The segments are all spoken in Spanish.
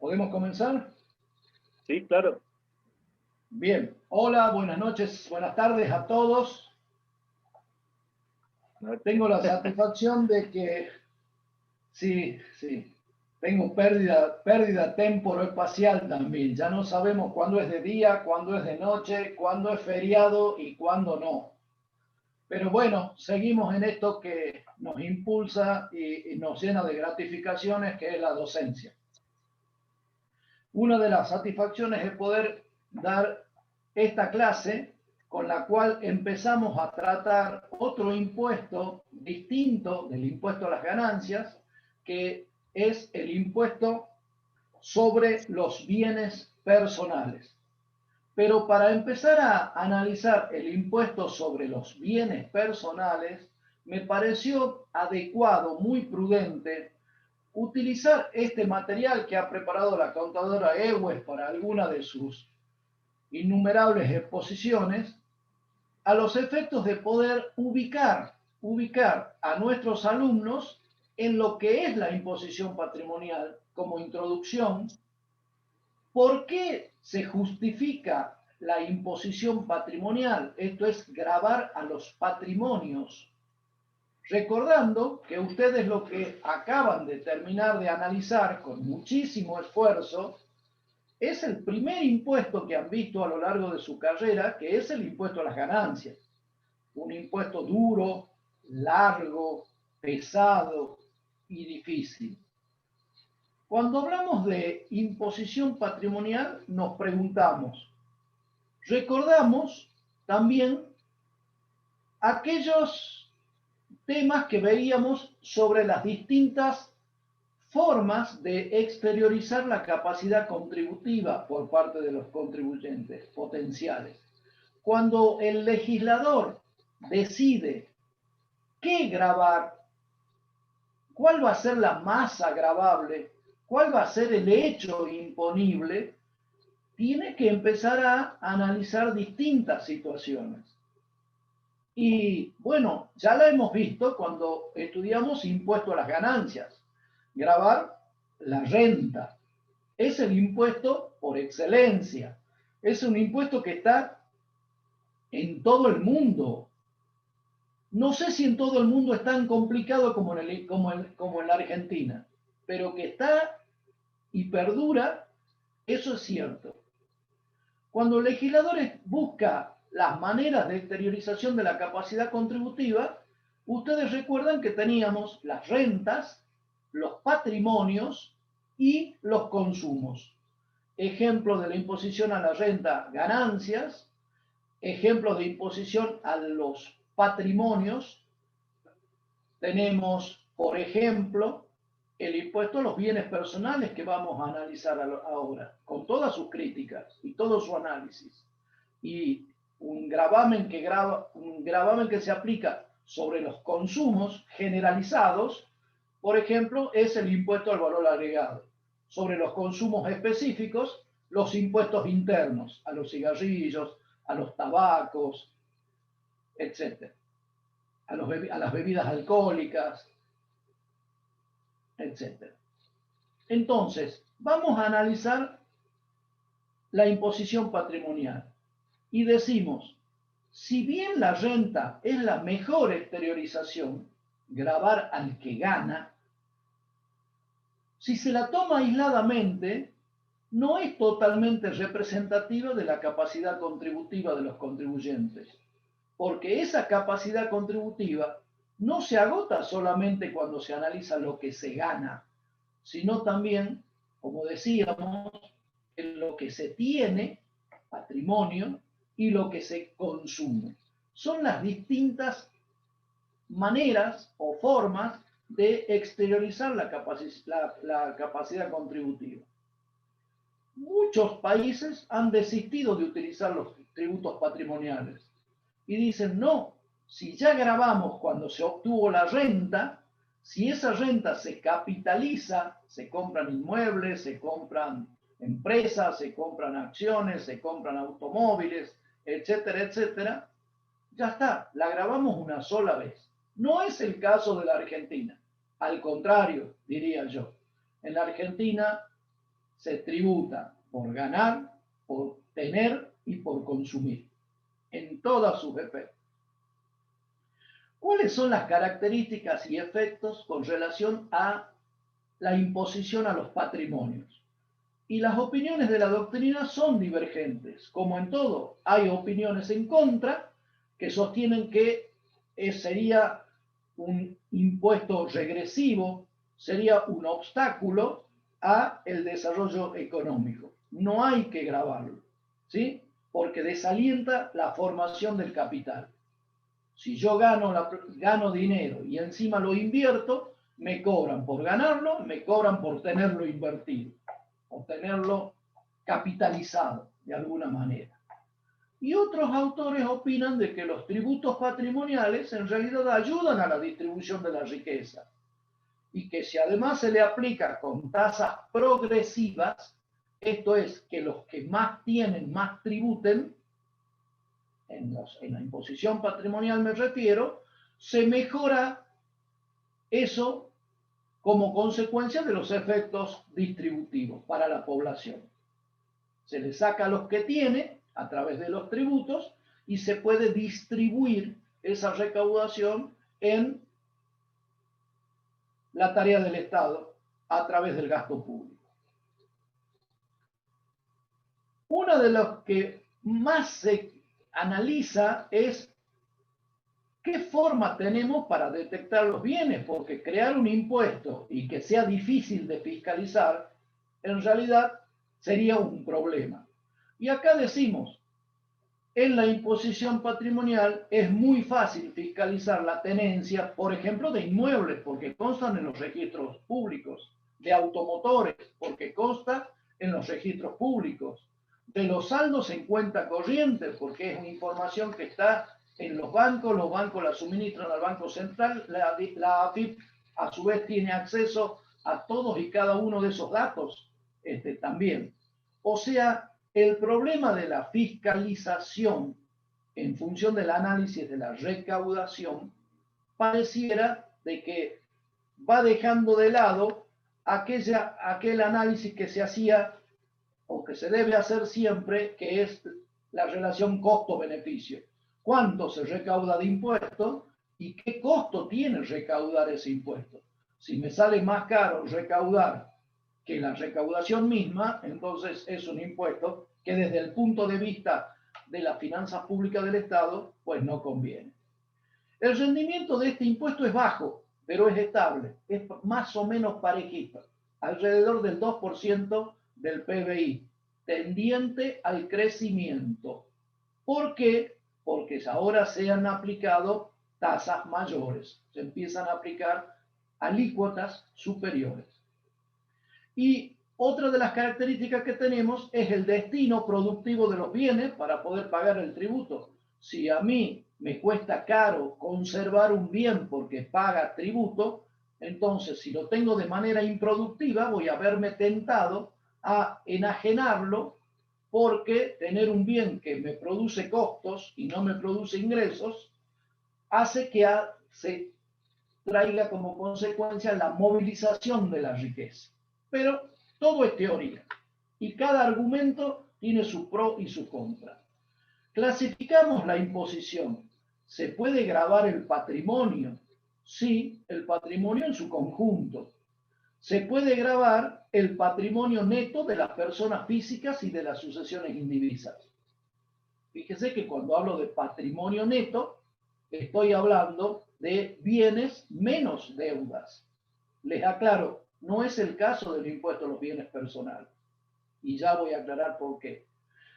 ¿Podemos comenzar? Sí, claro. Bien. Hola, buenas noches, buenas tardes a todos. Tengo la satisfacción de que sí, tengo pérdida temporoespacial también. Ya no sabemos cuándo es de día, cuándo es de noche, cuándo es feriado y cuándo no. Pero bueno, seguimos en esto que nos impulsa y nos llena de gratificaciones, que es la docencia. Una de las satisfacciones es poder dar esta clase con la cual empezamos a tratar otro impuesto distinto del impuesto a las ganancias, que es el impuesto sobre los bienes personales. Pero para empezar a analizar el impuesto sobre los bienes personales, me pareció adecuado, muy prudente, utilizar este material que ha preparado la contadora Ewes para alguna de sus innumerables exposiciones, a los efectos de poder ubicar a nuestros alumnos en lo que es la imposición patrimonial como introducción. ¿Por qué se justifica la imposición patrimonial? Esto es gravar a los patrimonios. Recordando que ustedes lo que acaban de terminar de analizar con muchísimo esfuerzo es el primer impuesto que han visto a lo largo de su carrera, que es el impuesto a las ganancias. Un impuesto duro, largo, pesado y difícil. Cuando hablamos de imposición patrimonial, nos preguntamos, recordamos también aquellos temas que veíamos sobre las distintas formas de exteriorizar la capacidad contributiva por parte de los contribuyentes potenciales. Cuando el legislador decide qué gravar, cuál va a ser la masa gravable, cuál va a ser el hecho imponible, tiene que empezar a analizar distintas situaciones. Y bueno, ya la hemos visto cuando estudiamos impuesto a las ganancias. Gravar la renta es el impuesto por excelencia. Es un impuesto que está en todo el mundo. No sé si en todo el mundo es tan complicado como en la Argentina, pero que está y perdura, eso es cierto. Cuando el legislador busca las maneras de exteriorización de la capacidad contributiva, ustedes recuerdan que teníamos las rentas, los patrimonios y los consumos. Ejemplo de la imposición a la renta, ganancias. Ejemplo de imposición a los patrimonios. Tenemos, por ejemplo, el impuesto a los bienes personales que vamos a analizar ahora, con todas sus críticas y todo su análisis. Y un gravamen que se aplica sobre los consumos generalizados, por ejemplo, es el impuesto al valor agregado. Sobre los consumos específicos, los impuestos internos, a los cigarrillos, a los tabacos, etc. A las bebidas alcohólicas, etc. Entonces, vamos a analizar la imposición patrimonial y decimos, si bien la renta es la mejor exteriorización, gravar al que gana, si se la toma aisladamente, no es totalmente representativa de la capacidad contributiva de los contribuyentes, porque esa capacidad contributiva no se agota solamente cuando se analiza lo que se gana, sino también, como decíamos, en lo que se tiene, patrimonio, y lo que se consume. Son las distintas maneras o formas de exteriorizar la capacidad contributiva. Muchos países han desistido de utilizar los tributos patrimoniales y dicen, no, si ya grabamos cuando se obtuvo la renta, si esa renta se capitaliza, se compran inmuebles, se compran empresas, se compran acciones, se compran automóviles, etcétera, etcétera, ya está, la grabamos una sola vez. No es el caso de la Argentina. Al contrario, diría yo. En la Argentina se tributa por ganar, por tener y por consumir, en todos sus efectos. ¿Cuáles son las características y efectos con relación a la imposición a los patrimonios? Y las opiniones de la doctrina son divergentes. Como en todo, hay opiniones en contra que sostienen que sería un impuesto regresivo, sería un obstáculo a el desarrollo económico. No hay que gravarlo, ¿sí? Porque desalienta la formación del capital. Si yo gano dinero y encima lo invierto, me cobran por ganarlo, me cobran por tenerlo invertido o tenerlo capitalizado de alguna manera. Y otros autores opinan de que los tributos patrimoniales en realidad ayudan a la distribución de la riqueza y que si además se le aplica con tasas progresivas, esto es, que los que más tienen más tributen, en la imposición patrimonial me refiero, se mejora eso como consecuencia de los efectos distributivos para la población. Se le saca a los que tiene a través de los tributos y se puede distribuir esa recaudación en la tarea del Estado a través del gasto público. Una de las que más se analiza es qué forma tenemos para detectar los bienes, porque crear un impuesto y que sea difícil de fiscalizar, en realidad sería un problema. Y acá decimos, en la imposición patrimonial es muy fácil fiscalizar la tenencia, por ejemplo, de inmuebles, porque constan en los registros públicos, de automotores, porque consta en los registros públicos, de los saldos en cuenta corriente, porque es una información que está en los bancos la suministran al Banco Central, la AFIP a su vez tiene acceso a todos y cada uno de esos datos también. O sea, el problema de la fiscalización en función del análisis de la recaudación pareciera de que va dejando de lado aquel análisis que se hacía o que se debe hacer siempre, que es la relación costo-beneficio. ¿Cuánto se recauda de impuestos y qué costo tiene recaudar ese impuesto? Si me sale más caro recaudar que la recaudación misma, entonces es un impuesto que desde el punto de vista de las finanzas públicas del Estado, pues no conviene. El rendimiento de este impuesto es bajo, pero es estable, es más o menos parejito, alrededor del 2% del PBI, tendiente al crecimiento. ¿Por qué? Porque ahora se han aplicado tasas mayores, se empiezan a aplicar alícuotas superiores. Y otra de las características que tenemos es el destino productivo de los bienes para poder pagar el tributo. Si a mí me cuesta caro conservar un bien porque paga tributo, entonces si lo tengo de manera improductiva voy a verme tentado a enajenarlo porque tener un bien que me produce costos y no me produce ingresos hace que se traiga como consecuencia la movilización de la riqueza. Pero todo es teoría y cada argumento tiene su pro y su contra. Clasificamos la imposición. ¿Se puede gravar el patrimonio? Sí, el patrimonio en su conjunto. Se puede gravar el patrimonio neto de las personas físicas y de las sucesiones indivisas. Fíjese que cuando hablo de patrimonio neto, estoy hablando de bienes menos deudas. Les aclaro, no es el caso del impuesto a los bienes personales. Y ya voy a aclarar por qué.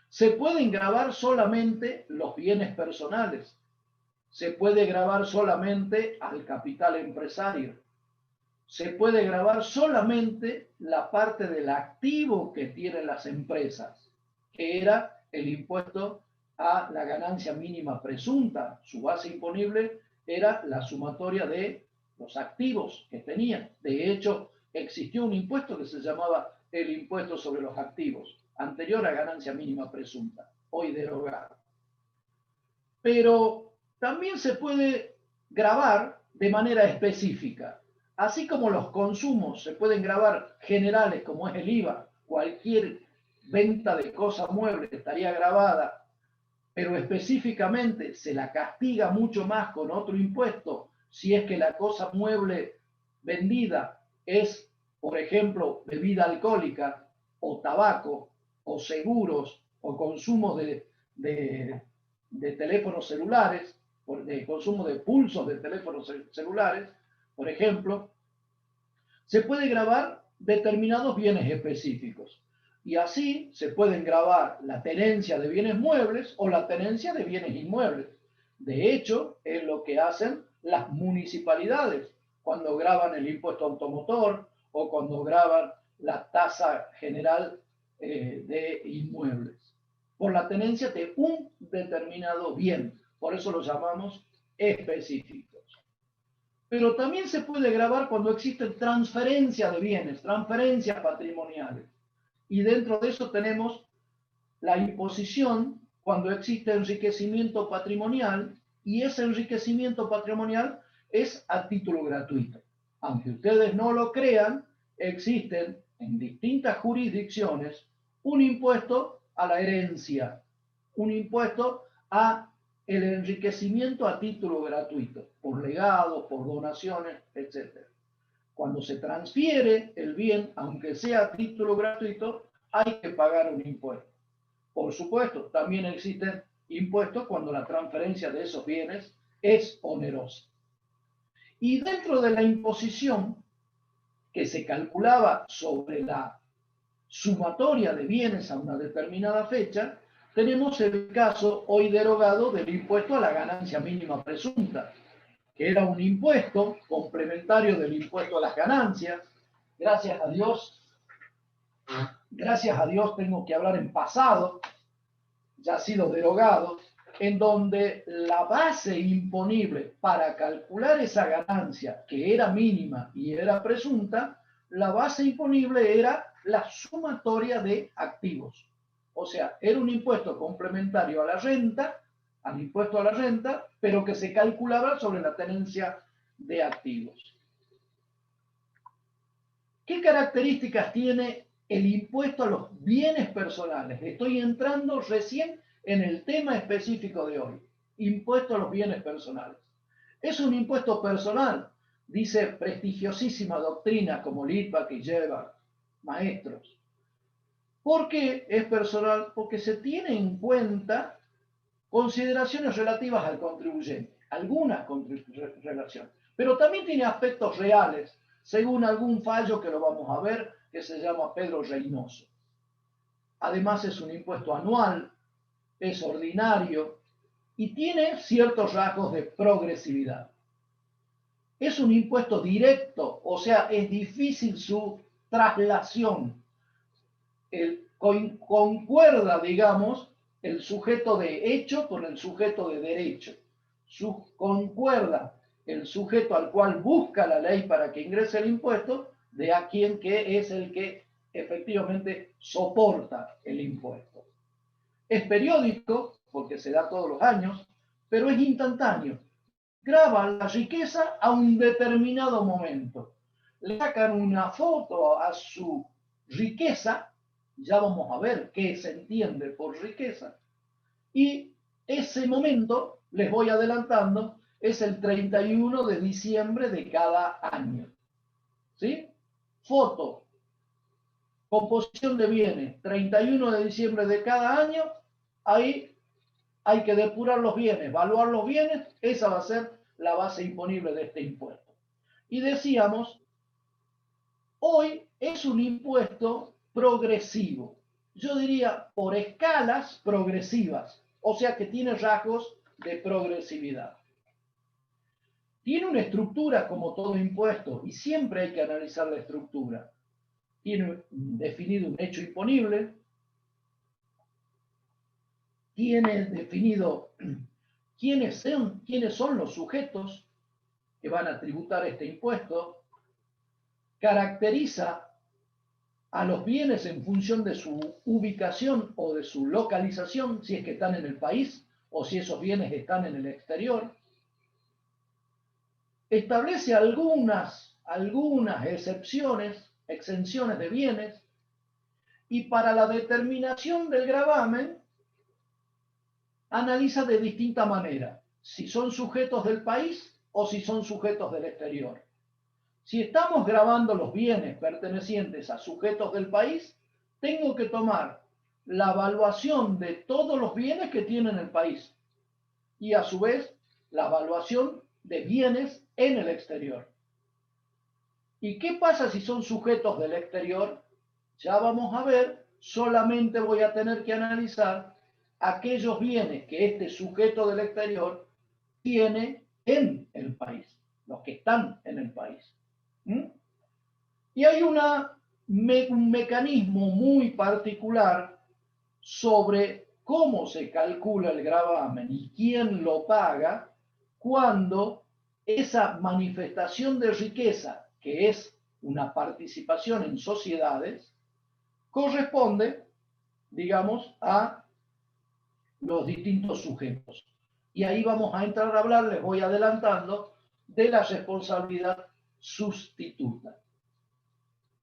Se pueden gravar solamente los bienes personales. Se puede gravar solamente al capital empresario. Se puede gravar solamente la parte del activo que tienen las empresas, que era el impuesto a la ganancia mínima presunta. Su base imponible era la sumatoria de los activos que tenían. De hecho, existió un impuesto que se llamaba el impuesto sobre los activos, anterior a ganancia mínima presunta, hoy derogado. Pero también se puede gravar de manera específica. Así como los consumos se pueden gravar generales, como es el IVA cualquier venta de cosa mueble estaría gravada, pero específicamente se la castiga mucho más con otro impuesto si es que la cosa mueble vendida es, por ejemplo, bebida alcohólica o tabaco o seguros o consumo de teléfonos celulares, de consumo de pulsos de teléfonos celulares, por ejemplo, se puede gravar determinados bienes específicos. Y así se pueden gravar la tenencia de bienes muebles o la tenencia de bienes inmuebles. De hecho, es lo que hacen las municipalidades cuando graban el impuesto automotor o cuando graban la tasa general de inmuebles, por la tenencia de un determinado bien. Por eso lo llamamos específicos. Pero también se puede grabar cuando existe transferencia de bienes, transferencias patrimoniales. Y dentro de eso tenemos la imposición cuando existe enriquecimiento patrimonial, y ese enriquecimiento patrimonial es a título gratuito. Aunque ustedes no lo crean, existen en distintas jurisdicciones un impuesto a la herencia, un impuesto a el enriquecimiento a título gratuito, por legados, por donaciones, etc. Cuando se transfiere el bien, aunque sea a título gratuito, hay que pagar un impuesto. Por supuesto, también existen impuestos cuando la transferencia de esos bienes es onerosa. Y dentro de la imposición que se calculaba sobre la sumatoria de bienes a una determinada fecha, tenemos el caso hoy derogado del impuesto a la ganancia mínima presunta, que era un impuesto complementario del impuesto a las ganancias. Gracias a Dios tengo que hablar en pasado, ya ha sido derogado, en donde la base imponible para calcular esa ganancia, que era mínima y era presunta, la base imponible era la sumatoria de activos. O sea, era un impuesto complementario a la renta, al impuesto a la renta, pero que se calculaba sobre la tenencia de activos. ¿Qué características tiene el impuesto a los bienes personales? Estoy entrando recién en el tema específico de hoy. Impuesto a los bienes personales. Es un impuesto personal, dice prestigiosísima doctrina como Lippmann que lleva maestros. ¿Por qué es personal? Porque se tiene en cuenta consideraciones relativas al contribuyente, algunas relaciones, pero también tiene aspectos reales, según algún fallo que lo vamos a ver, que se llama Pedro Reynoso. Además es un impuesto anual, es ordinario y tiene ciertos rasgos de progresividad. Es un impuesto directo, o sea, es difícil su traslación. Concuerda, digamos, el sujeto de hecho con el sujeto de derecho. Concuerda el sujeto al cual busca la ley para que ingrese el impuesto de a quien que es el que efectivamente soporta el impuesto. Es periódico, porque se da todos los años, pero es instantáneo. Graba la riqueza a un determinado momento. Le sacan una foto a su riqueza, ya vamos a ver qué se entiende por riqueza, y ese momento, les voy adelantando, es el 31 de diciembre de cada año. ¿Sí? Foto, composición de bienes, 31 de diciembre de cada año, ahí hay que depurar los bienes, evaluar los bienes, esa va a ser la base imponible de este impuesto. Y decíamos, hoy es un impuesto progresivo. Yo diría por escalas progresivas, o sea que tiene rasgos de progresividad. Tiene una estructura como todo impuesto y siempre hay que analizar la estructura. Tiene definido un hecho imponible, tiene definido quiénes son los sujetos que van a tributar este impuesto, caracteriza a los bienes en función de su ubicación o de su localización, si es que están en el país o si esos bienes están en el exterior. Establece algunas excepciones, exenciones de bienes, y para la determinación del gravamen analiza de distinta manera si son sujetos del país o si son sujetos del exterior. Si estamos gravando los bienes pertenecientes a sujetos del país, tengo que tomar la evaluación de todos los bienes que tiene el país y a su vez la evaluación de bienes en el exterior. ¿Y qué pasa si son sujetos del exterior? Ya vamos a ver, solamente voy a tener que analizar aquellos bienes que este sujeto del exterior tiene en el país, los que están en el país. Y hay un mecanismo muy particular sobre cómo se calcula el gravamen y quién lo paga cuando esa manifestación de riqueza, que es una participación en sociedades, corresponde, digamos, a los distintos sujetos. Y ahí vamos a entrar a hablar, les voy adelantando, de la responsabilidad sustituta.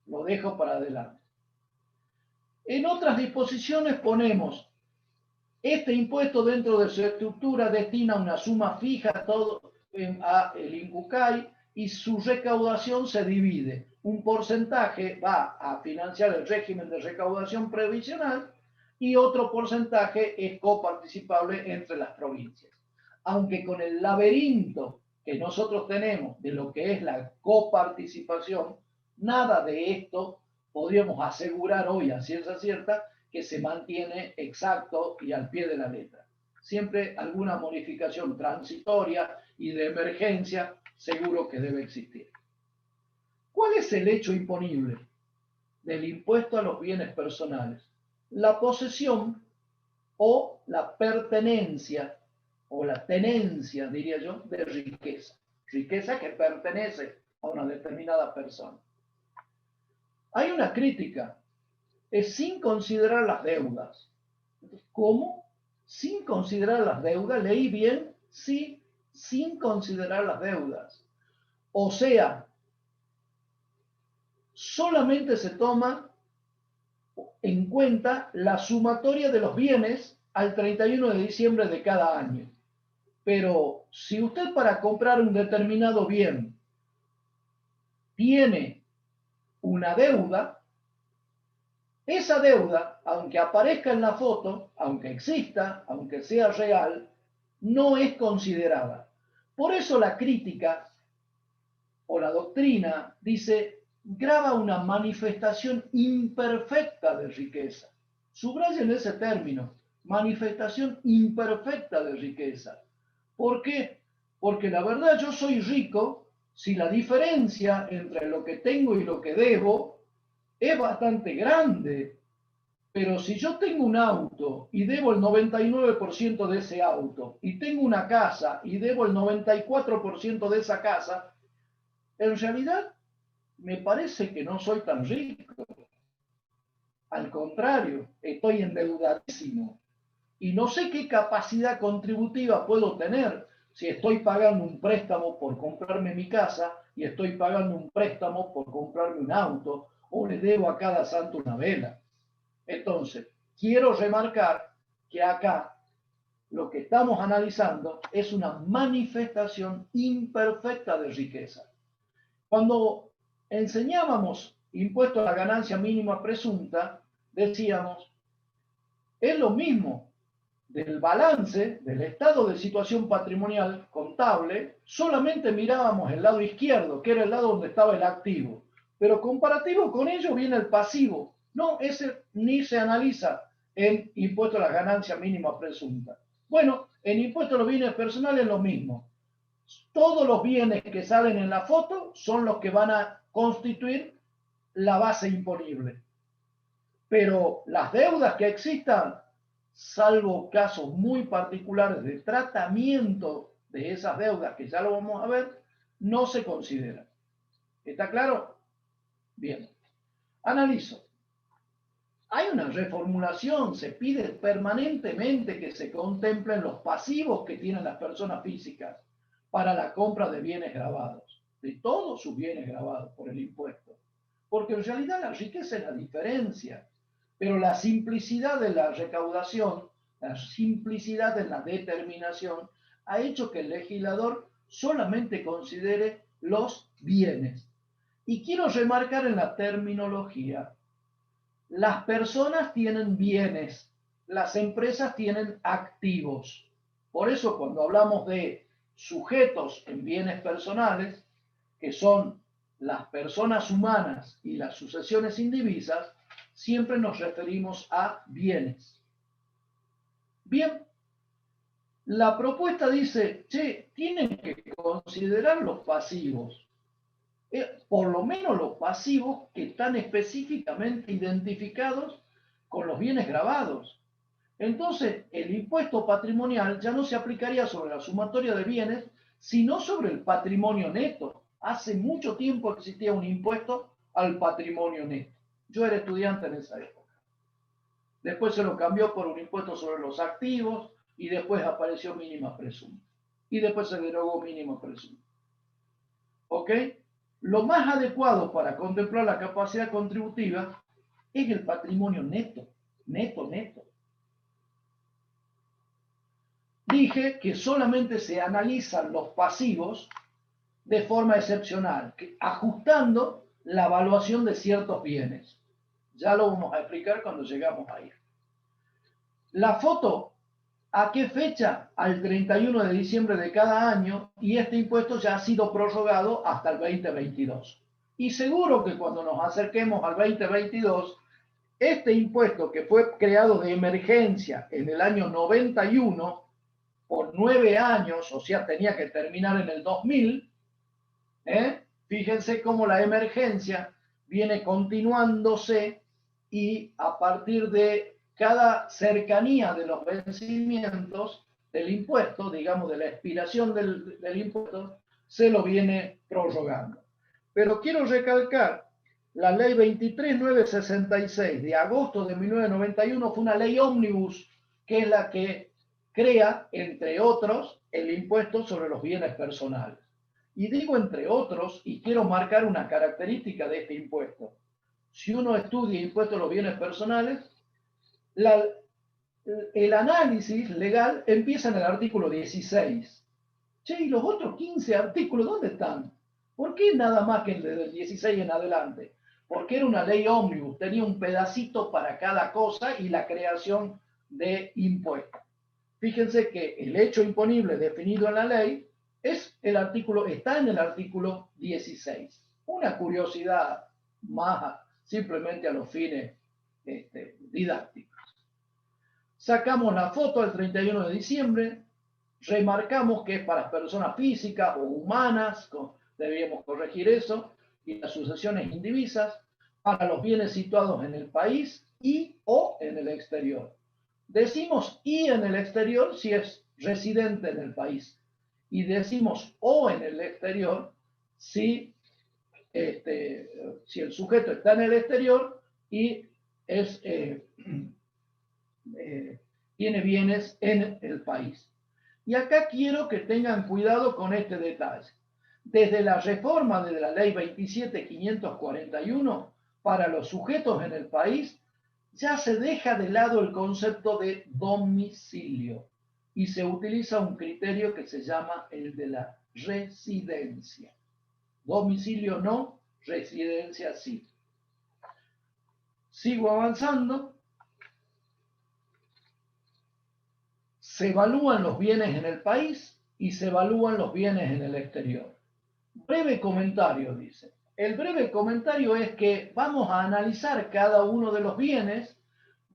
Lo dejo para adelante. En otras disposiciones ponemos, este impuesto dentro de su estructura destina una suma fija todo a el INCUCAI y su recaudación se divide. Un porcentaje va a financiar el régimen de recaudación previsional y otro porcentaje es coparticipable entre las provincias. Aunque con el laberinto que nosotros tenemos de lo que es la coparticipación, nada de esto podríamos asegurar hoy a ciencia cierta que se mantiene exacto y al pie de la letra. Siempre alguna modificación transitoria y de emergencia seguro que debe existir. ¿Cuál es el hecho imponible del impuesto a los bienes personales? La posesión o la pertenencia o la tenencia, diría yo, de riqueza. Riqueza que pertenece a una determinada persona. Hay una crítica, es sin considerar las deudas. ¿Cómo? Sin considerar las deudas, leí bien, sí, sin considerar las deudas. O sea, solamente se toma en cuenta la sumatoria de los bienes al 31 de diciembre de cada año. Pero si usted para comprar un determinado bien tiene una deuda, esa deuda, aunque aparezca en la foto, aunque exista, aunque sea real, no es considerada. Por eso la crítica o la doctrina dice, grava una manifestación imperfecta de riqueza. Subrayen ese término, manifestación imperfecta de riqueza. ¿Por qué? Porque la verdad yo soy rico si la diferencia entre lo que tengo y lo que debo es bastante grande. Pero si yo tengo un auto y debo el 99% de ese auto, y tengo una casa y debo el 94% de esa casa, en realidad me parece que no soy tan rico. Al contrario, estoy endeudadísimo. Y no sé qué capacidad contributiva puedo tener si estoy pagando un préstamo por comprarme mi casa y estoy pagando un préstamo por comprarme un auto o le debo a cada santo una vela. Entonces, quiero remarcar que acá lo que estamos analizando es una manifestación imperfecta de riqueza. Cuando enseñábamos impuesto a la ganancia mínima presunta, decíamos, es lo mismo del balance, del estado de situación patrimonial contable, solamente mirábamos el lado izquierdo, que era el lado donde estaba el activo. Pero comparativo con ello viene el pasivo. No, ese ni se analiza en impuesto a la ganancia mínima presunta. Bueno, en impuesto a los bienes personales es lo mismo. Todos los bienes que salen en la foto son los que van a constituir la base imponible. Pero las deudas que existan, salvo casos muy particulares de tratamiento de esas deudas, que ya lo vamos a ver, no se consideran. ¿Está claro? Bien. Analizo. Hay una reformulación, se pide permanentemente que se contemplen los pasivos que tienen las personas físicas para la compra de bienes gravados, de todos sus bienes gravados por el impuesto. Porque en realidad la riqueza es la diferencia. Pero la simplicidad de la recaudación, la simplicidad de la determinación, ha hecho que el legislador solamente considere los bienes. Y quiero remarcar en la terminología, las personas tienen bienes, las empresas tienen activos. Por eso cuando hablamos de sujetos en bienes personales, que son las personas humanas y las sucesiones indivisas, siempre nos referimos a bienes. Bien, la propuesta dice, che, tienen que considerar los pasivos, por lo menos los pasivos que están específicamente identificados con los bienes gravados. Entonces, el impuesto patrimonial ya no se aplicaría sobre la sumatoria de bienes, sino sobre el patrimonio neto. Hace mucho tiempo existía un impuesto al patrimonio neto. Yo era estudiante en esa época. Después se lo cambió por un impuesto sobre los activos y después apareció mínima presunta. Y después se derogó mínima presunta. ¿Ok? Lo más adecuado para contemplar la capacidad contributiva es el patrimonio neto. Neto. Dije que solamente se analizan los pasivos de forma excepcional, ajustando la evaluación de ciertos bienes. Ya lo vamos a explicar cuando llegamos ahí. La foto, ¿a qué fecha? Al 31 de diciembre de cada año, y este impuesto ya ha sido prorrogado hasta el 2022. Y seguro que cuando nos acerquemos al 2022, este impuesto que fue creado de emergencia en el año 91, por 9 años, o sea, tenía que terminar en el 2000, fíjense cómo la emergencia viene continuándose y a partir de cada cercanía de los vencimientos del impuesto, digamos de la expiración del impuesto, se lo viene prorrogando. Pero quiero recalcar, la ley 23966 de agosto de 1991 fue una ley ómnibus, que es la que crea, entre otros, el impuesto sobre los bienes personales. Y digo entre otros, y quiero marcar una característica de este impuesto. Si uno estudia impuesto a los bienes personales, el análisis legal empieza en el artículo 16. Che, ¿y los otros 15 artículos dónde están? ¿Por qué nada más que desde el 16 en adelante? Porque era una ley ómnibus, tenía un pedacito para cada cosa y la creación de impuestos. Fíjense que el hecho imponible definido en la ley está en el artículo 16. Una curiosidad más simplemente a los fines didácticos. Sacamos la foto el 31 de diciembre, remarcamos que es para personas físicas o humanas, deberíamos corregir eso, y las sucesiones indivisas, para los bienes situados en el país y o en el exterior. Decimos y en el exterior si es residente en el país. Y decimos o en el exterior si el sujeto está en el exterior y tiene bienes en el país. Y acá quiero que tengan cuidado con este detalle. Desde la reforma de la ley 27.541, para los sujetos en el país, ya se deja de lado el concepto de domicilio y se utiliza un criterio que se llama el de la residencia. Domicilio no, residencia sí. Sigo avanzando. Se evalúan los bienes en el país y se evalúan los bienes en el exterior. Breve comentario, dice. El breve comentario es que vamos a analizar cada uno de los bienes,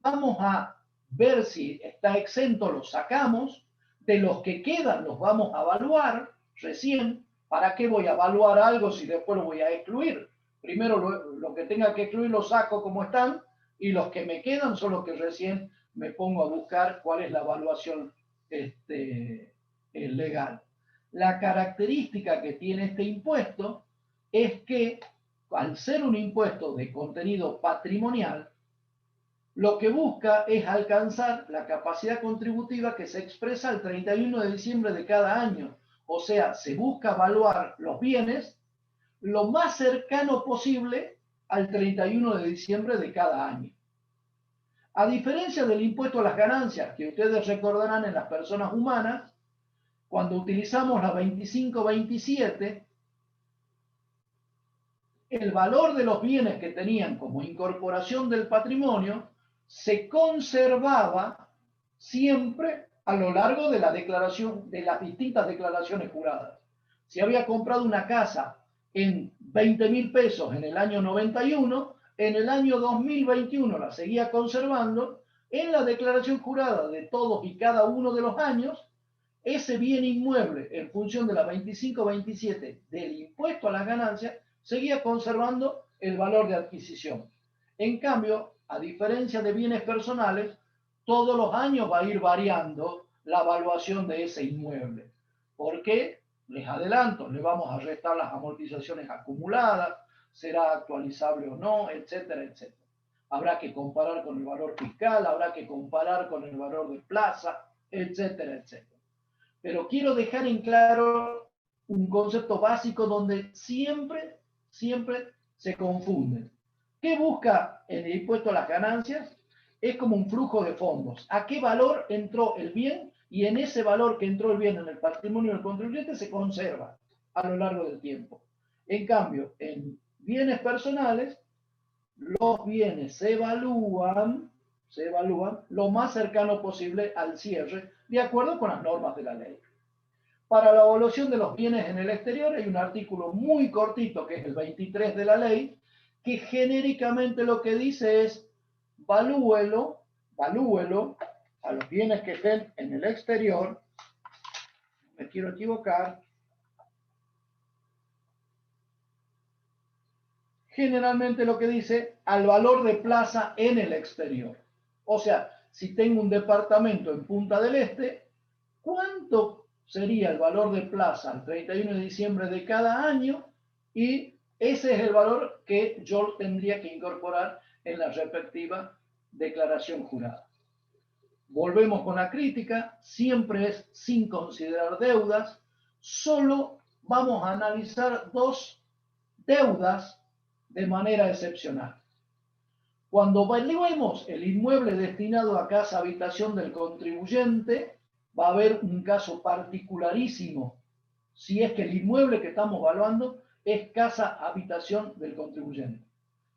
vamos a ver si está exento, los sacamos, de los que quedan los vamos a evaluar recién. ¿Para qué voy a evaluar algo si después lo voy a excluir? Primero lo que tenga que excluir lo saco como están y los que me quedan son los que recién me pongo a buscar cuál es la evaluación legal. La característica que tiene este impuesto es que al ser un impuesto de contenido patrimonial, lo que busca es alcanzar la capacidad contributiva que se expresa el 31 de diciembre de cada año. O sea, se busca evaluar los bienes lo más cercano posible al 31 de diciembre de cada año. A diferencia del impuesto a las ganancias, que ustedes recordarán en las personas humanas, cuando utilizamos la 2527, el valor de los bienes que tenían como incorporación del patrimonio se conservaba siempre a lo largo de la declaración, de las distintas declaraciones juradas. Si había comprado una casa en 20.000 pesos en el año 91, en el año 2021 la seguía conservando. En la declaración jurada de todos y cada uno de los años, ese bien inmueble, en función de la 2527 del impuesto a las ganancias, seguía conservando el valor de adquisición. En cambio, a diferencia de bienes personales, todos los años va a ir variando la evaluación de ese inmueble. ¿Por qué? Les adelanto, le vamos a restar las amortizaciones acumuladas, será actualizable o no, etcétera, etcétera. Habrá que comparar con el valor fiscal, habrá que comparar con el valor de plaza, etcétera, etcétera. Pero quiero dejar en claro un concepto básico donde siempre se confunden. ¿Qué busca el impuesto a las ganancias? Es como un flujo de fondos. ¿A qué valor entró el bien? Y en ese valor que entró el bien en el patrimonio del contribuyente se conserva a lo largo del tiempo. En cambio, en bienes personales, los bienes se evalúan lo más cercano posible al cierre, de acuerdo con las normas de la ley. Para la evaluación de los bienes en el exterior hay un artículo muy cortito, que es el 23 de la ley, que genéricamente lo que dice es valúelo a los bienes que estén en el exterior, me quiero equivocar, generalmente lo que dice al valor de plaza en el exterior. O sea, si tengo un departamento en Punta del Este, ¿cuánto sería el valor de plaza al 31 de diciembre de cada año? Y ese es el valor que yo tendría que incorporar en la respectiva declaración jurada. Volvemos con la crítica, siempre es sin considerar deudas, solo vamos a analizar dos deudas de manera excepcional. Cuando evaluemos el inmueble destinado a casa habitación del contribuyente, va a haber un caso particularísimo, si es que el inmueble que estamos evaluando es casa habitación del contribuyente.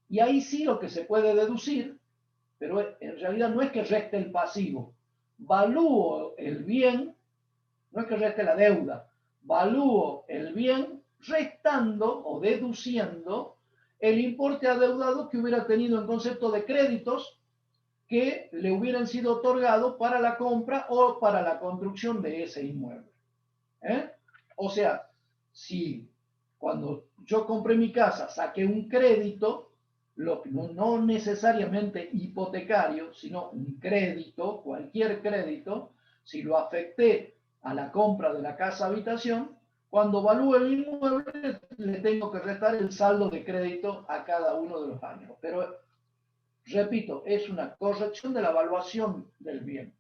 Y ahí sí lo que se puede deducir, pero en realidad no es que reste el pasivo, valúo el bien, no es que reste la deuda, valúo el bien restando o deduciendo el importe adeudado que hubiera tenido en concepto de créditos que le hubieran sido otorgados para la compra o para la construcción de ese inmueble. O sea, si cuando yo compré mi casa saqué un crédito, no necesariamente hipotecario, sino un crédito, cualquier crédito, si lo afecté a la compra de la casa habitación, cuando evalúe el inmueble le tengo que restar el saldo de crédito a cada uno de los años. Pero, repito, es una corrección de la evaluación del bien.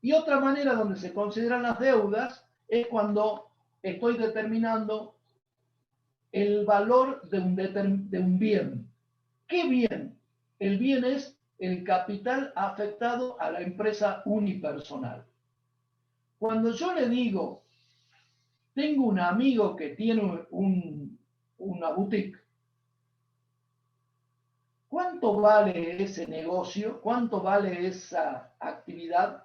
Y otra manera donde se consideran las deudas es cuando estoy determinando el valor de un bien. ¿Qué bien? El bien es el capital afectado a la empresa unipersonal. Cuando yo le digo, tengo un amigo que tiene una boutique, ¿cuánto vale ese negocio? ¿Cuánto vale esa actividad?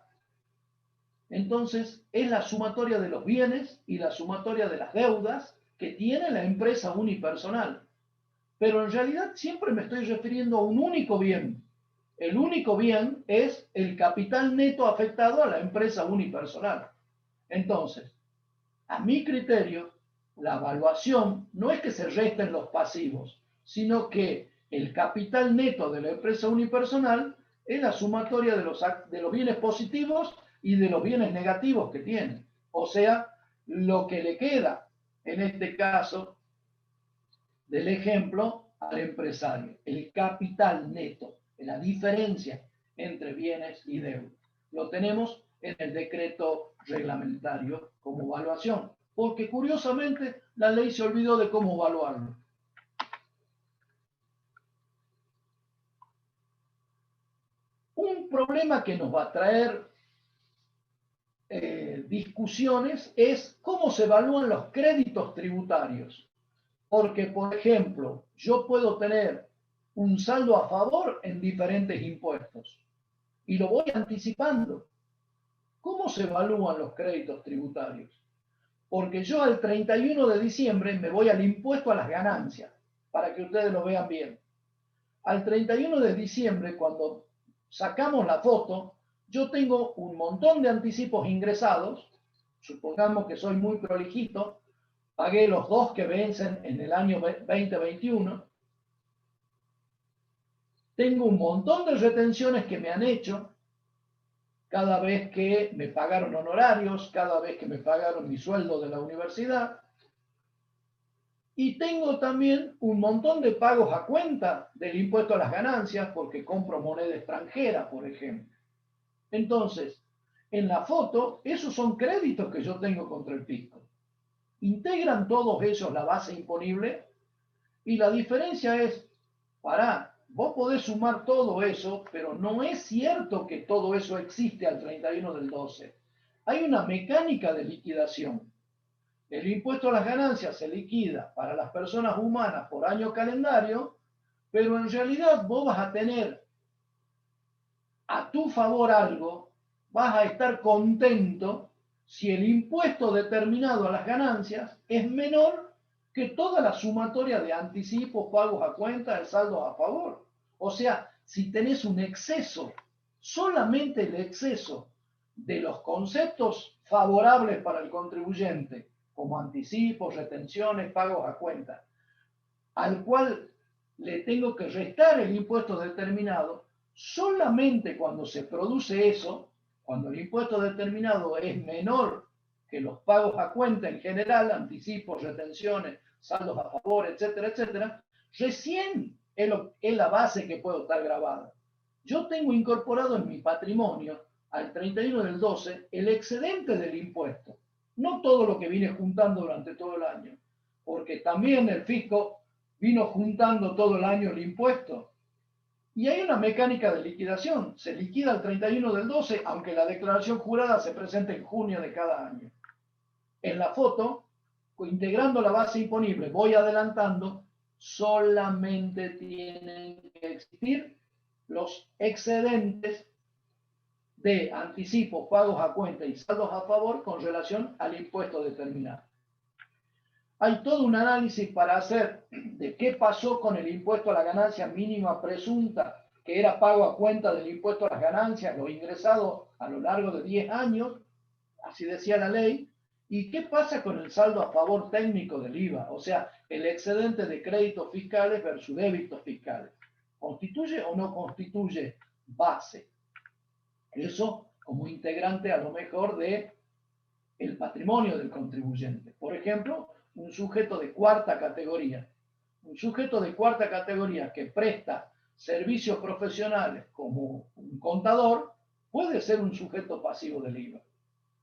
Entonces, es la sumatoria de los bienes y la sumatoria de las deudas que tiene la empresa unipersonal. Pero en realidad siempre me estoy refiriendo a un único bien. El único bien es el capital neto afectado a la empresa unipersonal. Entonces, a mi criterio, la evaluación no es que se resten los pasivos, sino que el capital neto de la empresa unipersonal es la sumatoria de los bienes positivos y de los bienes negativos que tiene. O sea, lo que le queda, en este caso, del ejemplo al empresario, el capital neto, la diferencia entre bienes y deudas. Lo tenemos en el decreto reglamentario como evaluación, porque curiosamente la ley se olvidó de cómo evaluarlo. Un problema que nos va a traer discusiones es cómo se evalúan los créditos tributarios. Porque, por ejemplo, yo puedo tener un saldo a favor en diferentes impuestos y lo voy anticipando. ¿Cómo se evalúan los créditos tributarios? Porque yo al 31 de diciembre me voy al impuesto a las ganancias, para que ustedes lo vean bien. Al 31 de diciembre, cuando sacamos la foto, yo tengo un montón de anticipos ingresados, supongamos que soy muy prolijito, pagué los 2 que vencen en el año 2021, tengo un montón de retenciones que me han hecho cada vez que me pagaron honorarios, cada vez que me pagaron mi sueldo de la universidad, y tengo también un montón de pagos a cuenta del impuesto a las ganancias porque compro moneda extranjera, por ejemplo. Entonces, en la foto, esos son créditos que yo tengo contra el fisco. Integran todos ellos la base imponible y la diferencia es, vos podés sumar todo eso, pero no es cierto que todo eso existe al 31 del 12. Hay una mecánica de liquidación. El impuesto a las ganancias se liquida para las personas humanas por año calendario, pero en realidad vos vas a tener a tu favor algo, vas a estar contento si el impuesto determinado a las ganancias es menor que toda la sumatoria de anticipos, pagos a cuenta, de saldos a favor. O sea, si tenés un exceso, solamente el exceso de los conceptos favorables para el contribuyente, como anticipos, retenciones, pagos a cuenta, al cual le tengo que restar el impuesto determinado, solamente cuando se produce eso, cuando el impuesto determinado es menor que los pagos a cuenta en general, anticipos, retenciones, saldos a favor, etcétera, etcétera, recién es la base que puedo estar grabada. Yo tengo incorporado en mi patrimonio al 31 del 12 el excedente del impuesto, no todo lo que vine juntando durante todo el año, porque también el fisco vino juntando todo el año el impuesto. Y hay una mecánica de liquidación. Se liquida el 31 del 12, aunque la declaración jurada se presente en junio de cada año. En la foto, integrando la base imponible, voy adelantando, solamente tienen que existir los excedentes de anticipos, pagos a cuenta y saldos a favor con relación al impuesto determinado. Hay todo un análisis para hacer de qué pasó con el impuesto a la ganancia mínima presunta, que era pago a cuenta del impuesto a las ganancias, lo ingresado a lo largo de 10 años, así decía la ley, y qué pasa con el saldo a favor técnico del IVA, o sea, el excedente de créditos fiscales versus débitos fiscales. ¿Constituye o no constituye base? Eso como integrante a lo mejor de el patrimonio del contribuyente. Por ejemplo, un sujeto de cuarta categoría. Un sujeto de cuarta categoría que presta servicios profesionales como un contador puede ser un sujeto pasivo del IVA.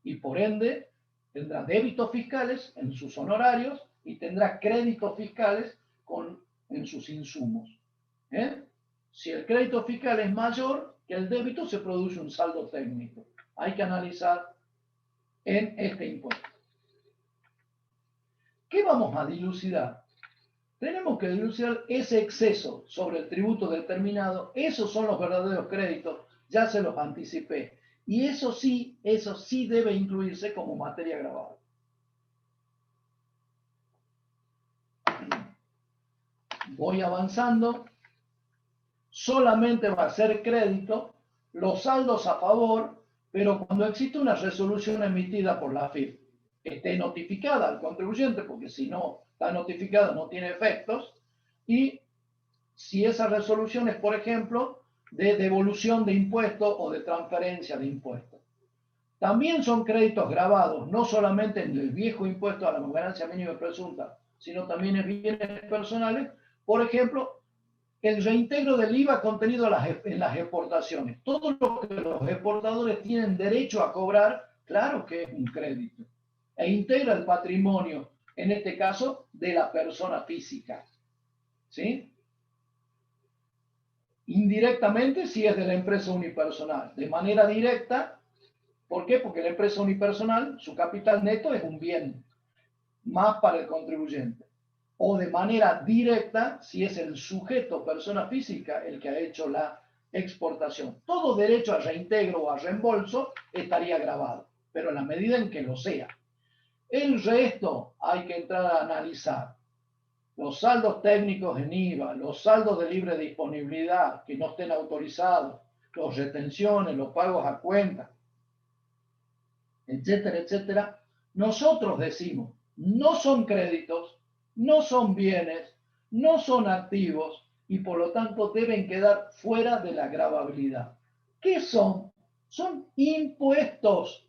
Y por ende tendrá débitos fiscales en sus honorarios y tendrá créditos fiscales en sus insumos. Si el crédito fiscal es mayor que el débito, se produce un saldo técnico. Hay que analizar en este impuesto. ¿Qué vamos a dilucidar? Tenemos que dilucidar ese exceso sobre el tributo determinado. Esos son los verdaderos créditos, ya se los anticipé. Y eso sí debe incluirse como materia gravable. Voy avanzando. Solamente va a ser crédito los saldos a favor, pero cuando existe una resolución emitida por la AFIP, esté notificada al contribuyente, porque si no está notificada no tiene efectos, y si esa resolución es, por ejemplo, de devolución de impuestos o de transferencia de impuestos. También son créditos grabados, no solamente en el viejo impuesto a la ganancia mínima presunta, sino también en bienes personales, por ejemplo, el reintegro del IVA contenido en las exportaciones. Todo lo que los exportadores tienen derecho a cobrar, claro que es un crédito. E integra el patrimonio, en este caso, de la persona física. ¿Sí? Indirectamente si es de la empresa unipersonal. De manera directa, ¿por qué? Porque la empresa unipersonal, su capital neto es un bien más para el contribuyente. O de manera directa, si es el sujeto, persona física, el que ha hecho la exportación. Todo derecho a reintegro o a reembolso estaría grabado, pero en la medida en que lo sea. El resto hay que entrar a analizar. Los saldos técnicos en IVA, los saldos de libre disponibilidad que no estén autorizados, las retenciones, los pagos a cuenta, etcétera, etcétera. Nosotros decimos, no son créditos, no son bienes, no son activos y por lo tanto deben quedar fuera de la gravabilidad. ¿Qué son? Son impuestos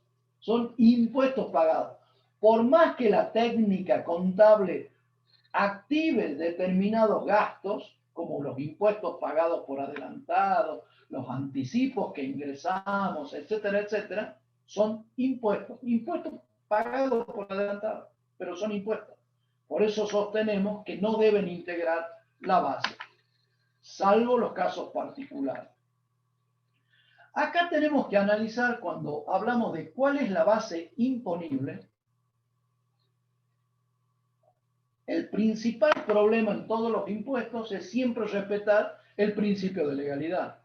pagados. Por más que la técnica contable active determinados gastos, como los impuestos pagados por adelantado, los anticipos que ingresamos, etcétera, etcétera, son impuestos pagados por adelantado, pero son impuestos. Por eso sostenemos que no deben integrar la base, salvo los casos particulares. Acá tenemos que analizar cuando hablamos de cuál es la base imponible. El principal problema en todos los impuestos es siempre respetar el principio de legalidad.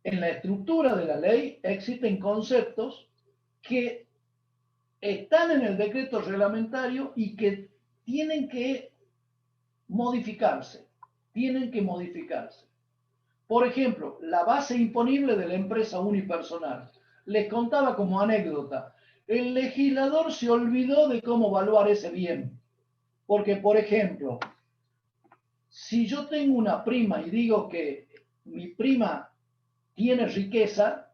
En la estructura de la ley existen conceptos que están en el decreto reglamentario y que tienen que modificarse. Por ejemplo, la base imponible de la empresa unipersonal. Les contaba como anécdota, el legislador se olvidó de cómo evaluar ese bien. Porque, por ejemplo, si yo tengo una prima y digo que mi prima tiene riqueza,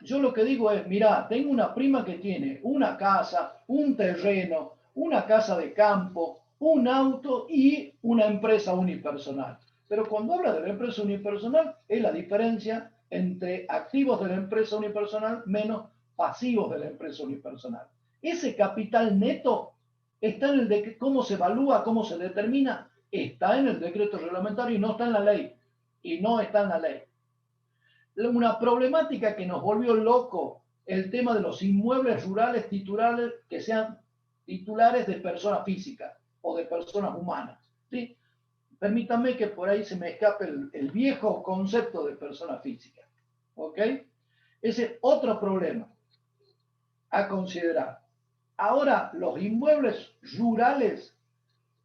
yo lo que digo es, mira, tengo una prima que tiene una casa, un terreno, una casa de campo, un auto y una empresa unipersonal. Pero cuando habla de la empresa unipersonal, es la diferencia entre activos de la empresa unipersonal menos pasivos de la empresa unipersonal. Ese capital neto está en el de cómo se evalúa, cómo se determina, está en el decreto reglamentario y no está en la ley. Una problemática que nos volvió loco, el tema de los inmuebles rurales titulares que sean titulares de personas físicas o de personas humanas. ¿Sí? Permítanme que por ahí se me escape el viejo concepto de persona física. ¿Ok? Ese es otro problema a considerar. Ahora, los inmuebles rurales,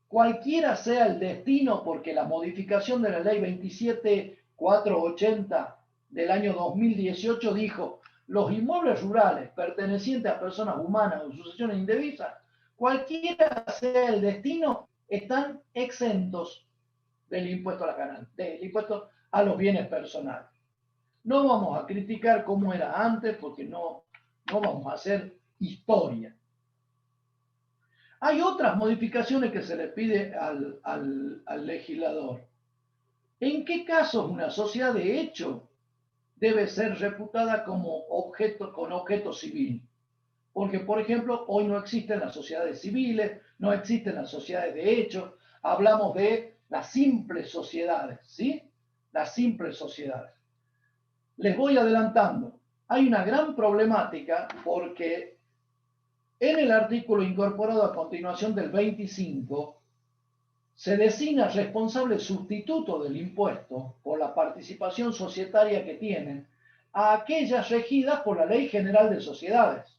cualquiera sea el destino, porque la modificación de la ley 27480 del año 2018 dijo, los inmuebles rurales pertenecientes a personas humanas o sucesiones indebidas, cualquiera sea el destino, están exentos del impuesto a las ganancias, del impuesto a los bienes personales. No vamos a criticar cómo era antes, porque no vamos a hacer historia. Hay otras modificaciones que se le pide al legislador. ¿En qué casos una sociedad de hecho debe ser reputada como objeto civil? Porque, por ejemplo, hoy no existen las sociedades civiles, no existen las sociedades de hecho, hablamos de las simples sociedades, ¿sí? Las simples sociedades. Les voy adelantando. Hay una gran problemática porque en el artículo incorporado a continuación del 25, se designa responsable sustituto del impuesto por la participación societaria que tienen a aquellas regidas por la Ley General de Sociedades.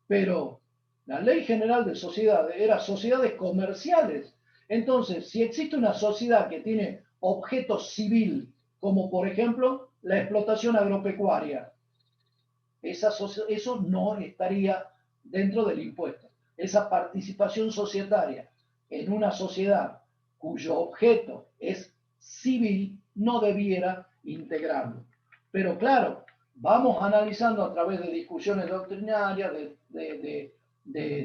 Pero la Ley General de Sociedades era sociedades comerciales. Entonces, si existe una sociedad que tiene objeto civil, como por ejemplo la explotación agropecuaria, eso no estaría dentro del impuesto. Esa participación societaria en una sociedad cuyo objeto es civil no debiera integrarlo. Pero claro, vamos analizando a través de discusiones doctrinarias, de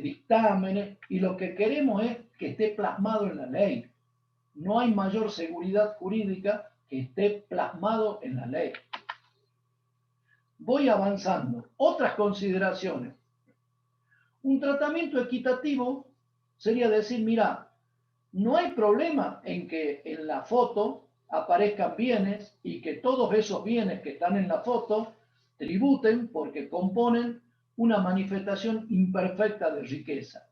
dictámenes, y lo que queremos es que esté plasmado en la ley. No hay mayor seguridad jurídica que esté plasmado en la ley. Voy avanzando. Otras consideraciones. Un tratamiento equitativo sería decir, mira, no hay problema en que en la foto aparezcan bienes y que todos esos bienes que están en la foto tributen porque componen una manifestación imperfecta de riqueza.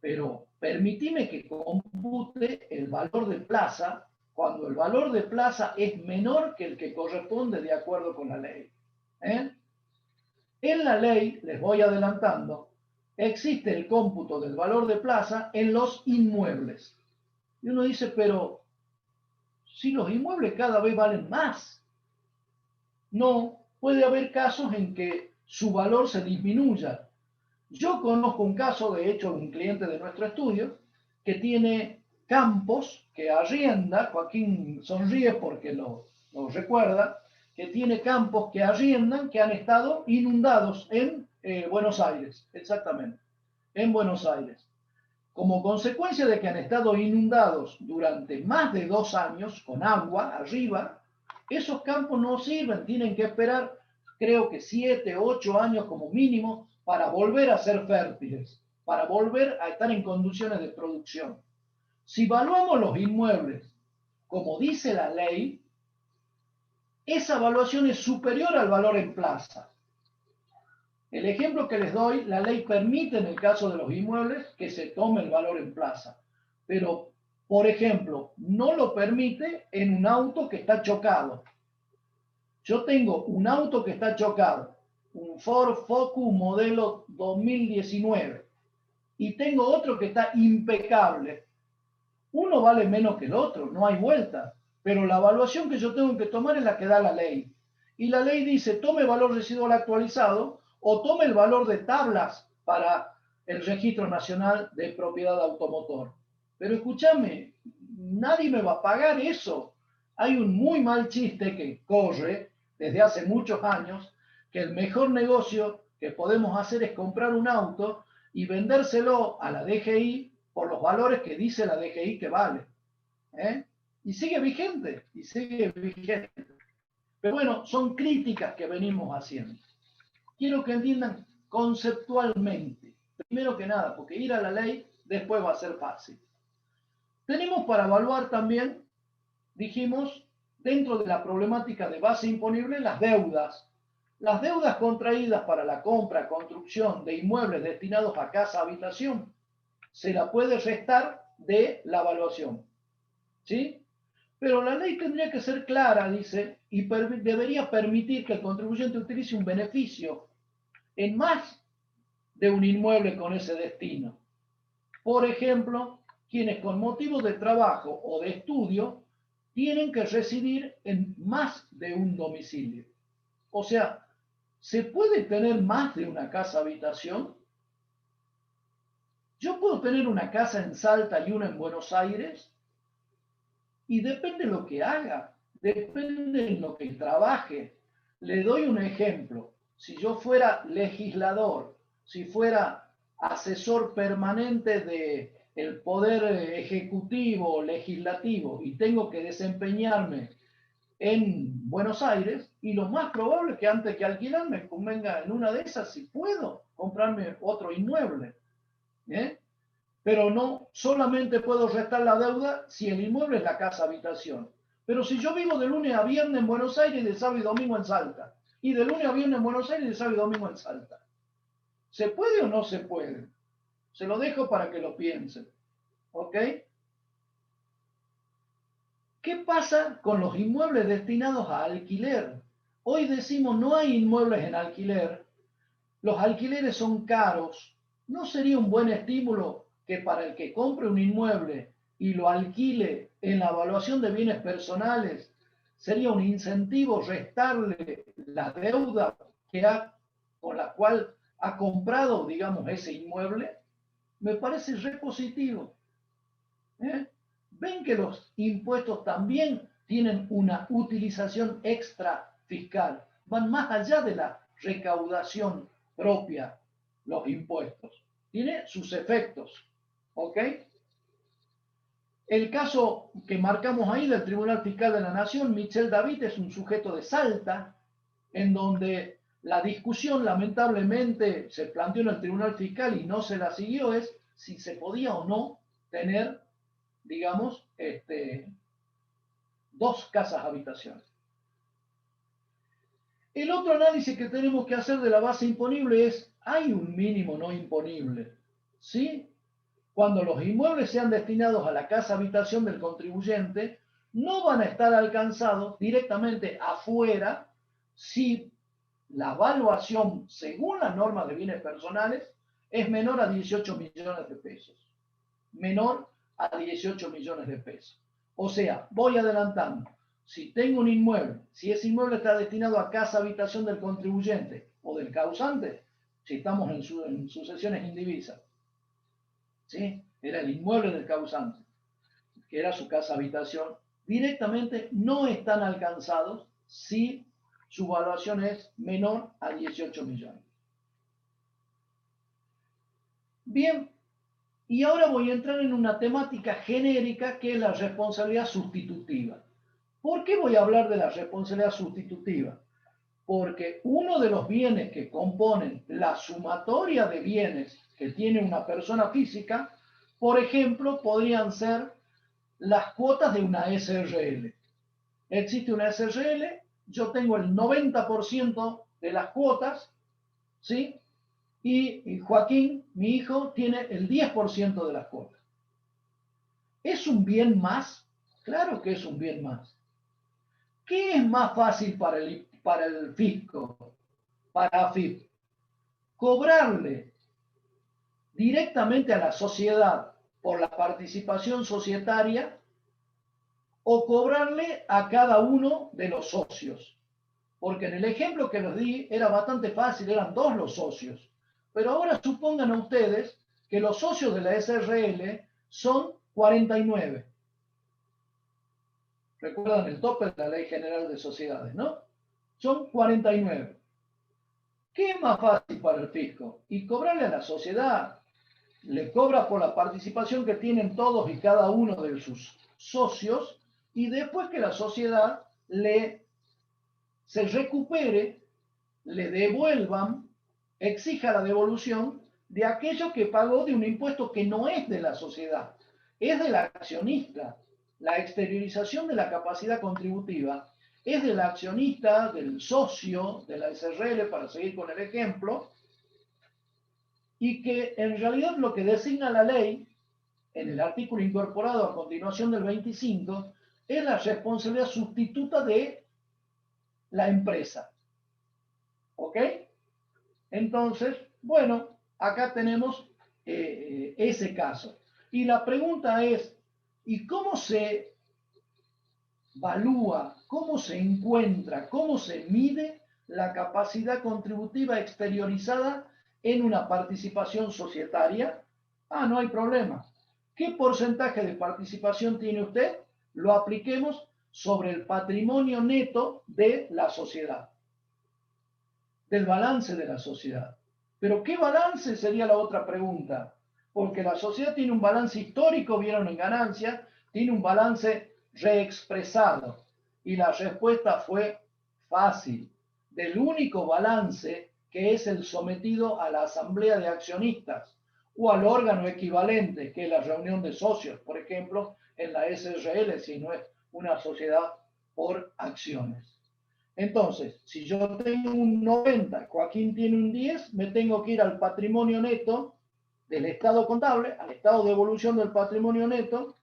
Pero permitime que compute el valor de plaza cuando el valor de plaza es menor que el que corresponde de acuerdo con la ley. ¿Eh? En la ley, les voy adelantando, existe el cómputo del valor de plaza en los inmuebles. Y uno dice, pero si los inmuebles cada vez valen más. No, puede haber casos en que su valor se disminuya. Yo conozco un caso, de hecho, de un cliente de nuestro estudio, que tiene campos que arrienda, Joaquín sonríe porque lo recuerda, que tiene campos que arriendan, que han estado inundados en Buenos Aires, exactamente, en Buenos Aires. Como consecuencia de que han estado inundados durante más de 2 años con agua arriba, esos campos no sirven, tienen que esperar, creo que 7, 8 años como mínimo para volver a ser fértiles, para volver a estar en condiciones de producción. Si evaluamos los inmuebles como dice la ley, esa evaluación es superior al valor en plaza. El ejemplo que les doy, la ley permite en el caso de los inmuebles que se tome el valor en plaza, pero, por ejemplo, no lo permite en un auto que está chocado. Yo tengo un auto que está chocado, un Ford Focus modelo 2019, y tengo otro que está impecable. Uno vale menos que el otro, no hay vuelta, pero la evaluación que yo tengo que tomar es la que da la ley. Y la ley dice, tome valor residual actualizado o tome el valor de tablas para el Registro Nacional de Propiedad Automotor. Pero escúchame, nadie me va a pagar eso. Hay un muy mal chiste que corre desde hace muchos años, que el mejor negocio que podemos hacer es comprar un auto y vendérselo a la DGI por los valores que dice la DGI que vale. ¿Eh? Y sigue vigente, y sigue vigente. Pero bueno, son críticas que venimos haciendo. Quiero que entiendan conceptualmente, primero que nada, porque ir a la ley después va a ser fácil. Tenemos para evaluar también, dijimos, dentro de la problemática de base imponible, las deudas. Las deudas contraídas para la compra, construcción de inmuebles destinados a casa, habitación, se la puede restar de la evaluación. ¿Sí? Pero la ley tendría que ser clara, dice, y debería permitir que el contribuyente utilice un beneficio en más de un inmueble con ese destino. Por ejemplo, quienes con motivos de trabajo o de estudio tienen que residir en más de un domicilio. O sea, ¿se puede tener más de una casa habitación? Yo puedo tener una casa en Salta y una en Buenos Aires, y depende de lo que haga, depende de lo que trabaje. Le doy un ejemplo. Si yo fuera legislador, si fuera asesor permanente del Poder Ejecutivo o Legislativo y tengo que desempeñarme en Buenos Aires, y lo más probable es que antes que alquilar me convenga en una de esas, si puedo, comprarme otro inmueble. ¿Eh? Pero no solamente puedo restar la deuda si el inmueble es la casa habitación. Pero si yo vivo de lunes a viernes en Buenos Aires y de sábado y domingo en Salta, y de lunes a viernes en Buenos Aires y de sábado y domingo en Salta, ¿se puede o no se puede? Se lo dejo para que lo piensen. ¿Ok? ¿Qué pasa con los inmuebles destinados a alquiler? Hoy decimos no hay inmuebles en alquiler, los alquileres son caros. ¿No sería un buen estímulo que para el que compre un inmueble y lo alquile en la evaluación de bienes personales, sería un incentivo restarle la deuda con la cual ha comprado, digamos, ese inmueble? Me parece re positivo. ¿Eh? Ven que los impuestos también tienen una utilización extra fiscal, van más allá de la recaudación propia, los impuestos. Tiene sus efectos. ¿Ok? El caso que marcamos ahí del Tribunal Fiscal de la Nación, Michel David es un sujeto de Salta, en donde la discusión lamentablemente se planteó en el Tribunal Fiscal y no se la siguió, es si se podía o no tener, digamos, 2 casas habitaciones. El otro análisis que tenemos que hacer de la base imponible es, ¿hay un mínimo no imponible? ¿Sí? Cuando los inmuebles sean destinados a la casa habitación del contribuyente, no van a estar alcanzados directamente afuera si la evaluación, según las normas de bienes personales, es menor a 18 millones de pesos. Menor a 18 millones de pesos. O sea, voy adelantando. Si tengo un inmueble, si ese inmueble está destinado a casa habitación del contribuyente o del causante, si estamos en sucesiones indivisas, ¿sí? Era el inmueble del causante, que era su casa habitación, directamente no están alcanzados si su evaluación es menor a 18 millones. Bien, y ahora voy a entrar en una temática genérica que es la responsabilidad sustitutiva. ¿Por qué voy a hablar de la responsabilidad sustitutiva? Porque uno de los bienes que componen la sumatoria de bienes que tiene una persona física, por ejemplo, podrían ser las cuotas de una SRL. Existe una SRL, yo tengo el 90% de las cuotas, ¿sí? Y Joaquín, mi hijo, tiene el 10% de las cuotas. ¿Es un bien más? Claro que es un bien más. ¿Qué es más fácil para el fisco, para AFIP? Cobrarle directamente a la sociedad por la participación societaria o cobrarle a cada uno de los socios. Porque en el ejemplo que les di era bastante fácil, eran 2 los socios. Pero ahora supongan a ustedes que los socios de la SRL son 49. Recuerdan el tope de la Ley General de Sociedades, ¿no? Son 49. ¿Qué es más fácil para el fisco? Y cobrarle a la sociedad. Le cobra por la participación que tienen todos y cada uno de sus socios y después que la sociedad se recupere, le devuelvan, exija la devolución de aquello que pagó de un impuesto que no es de la sociedad, es del accionista. La exteriorización de la capacidad contributiva es del accionista, del socio de la SRL, para seguir con el ejemplo, y que en realidad lo que designa la ley, en el artículo incorporado a continuación del 25, es la responsabilidad sustituta de la empresa. ¿Ok? Entonces, bueno, acá tenemos ese caso. Y la pregunta es, ¿y cómo se evalúa, cómo se encuentra, cómo se mide la capacidad contributiva exteriorizada en una participación societaria? Ah, no hay problema. ¿Qué porcentaje de participación tiene usted? Lo apliquemos sobre el patrimonio neto de la sociedad, del balance de la sociedad. Pero ¿qué balance sería la otra pregunta? Porque la sociedad tiene un balance histórico, vieron en ganancias, tiene un balance reexpresado. Y la respuesta fue fácil. Del único balance que es el sometido a la asamblea de accionistas o al órgano equivalente, que es la reunión de socios, por ejemplo, en la SRL, si no es una sociedad por acciones. Entonces, si yo tengo un 90, Joaquín tiene un 10, me tengo que ir al patrimonio neto del estado contable, al estado de evolución del patrimonio neto.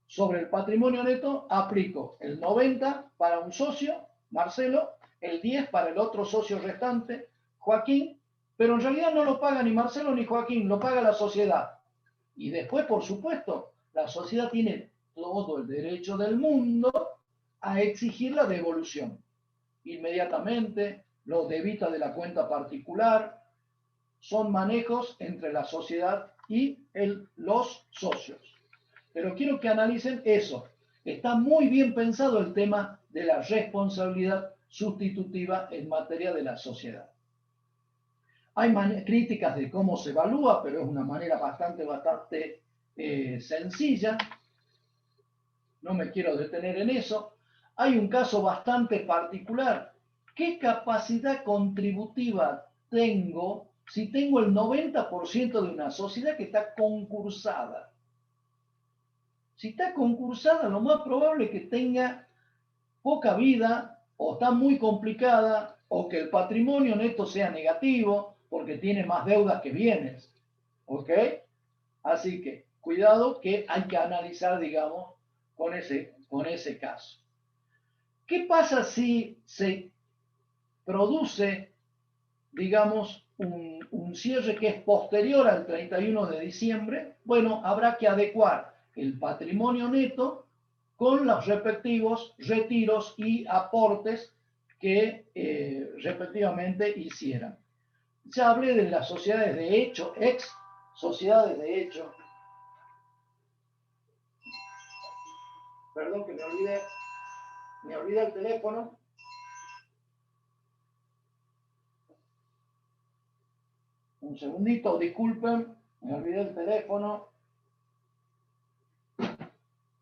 Sobre el patrimonio neto aplico el 90 para un socio, Marcelo, el 10 para el otro socio restante, Joaquín, pero en realidad no lo paga ni Marcelo ni Joaquín, lo paga la sociedad. Y después, por supuesto, la sociedad tiene todo el derecho del mundo a exigir la devolución. Inmediatamente lo debita de la cuenta particular. Son manejos entre la sociedad y los socios. Pero quiero que analicen eso. Está muy bien pensado el tema de la responsabilidad sustitutiva en materia de la sociedad. Hay críticas de cómo se evalúa, pero es una manera bastante sencilla. No me quiero detener en eso. Hay un caso bastante particular. ¿Qué capacidad contributiva tengo si tengo el 90% de una sociedad que está concursada? Si está concursada, lo más probable es que tenga poca vida, o está muy complicada, o que el patrimonio neto sea negativo, porque tiene más deudas que bienes. ¿Ok? Así que cuidado, que hay que analizar, digamos, con ese caso. ¿Qué pasa si se produce, digamos, un cierre que es posterior al 31 de diciembre? Bueno, habrá que adecuar el patrimonio neto con los respectivos retiros y aportes que respectivamente hicieran. Ya hablé de las sociedades de hecho, ex sociedades de hecho. Perdón que me olvidé el teléfono. Un segundito, disculpen, me olvidé el teléfono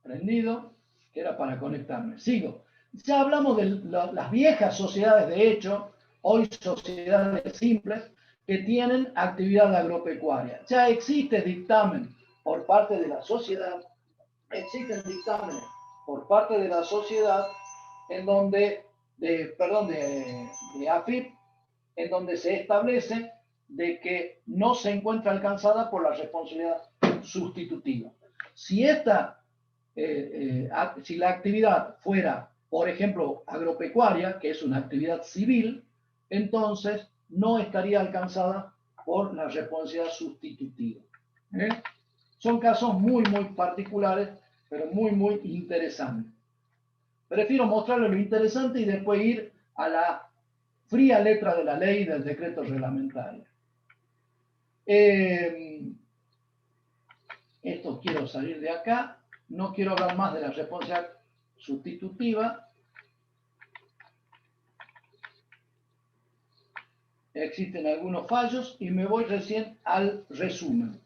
prendido, que era para conectarme. Sigo. Ya hablamos de las viejas sociedades de hecho, hoy sociedades simples, que tienen actividad agropecuaria. Ya existe dictamen por parte de la sociedad, existen dictámenes por parte de la sociedad en donde, de AFIP, en donde se establece de que no se encuentra alcanzada por la responsabilidad sustitutiva. Si si la actividad fuera, por ejemplo, agropecuaria, que es una actividad civil, entonces no estaría alcanzada por la responsabilidad sustitutiva. ¿Eh? Son casos muy particulares, pero muy interesantes. Prefiero mostrarles lo interesante y después ir a la fría letra de la ley y del decreto reglamentario. Esto quiero salir de acá. No quiero hablar más de la responsabilidad sustitutiva. Existen algunos fallos y me voy recién al resumen.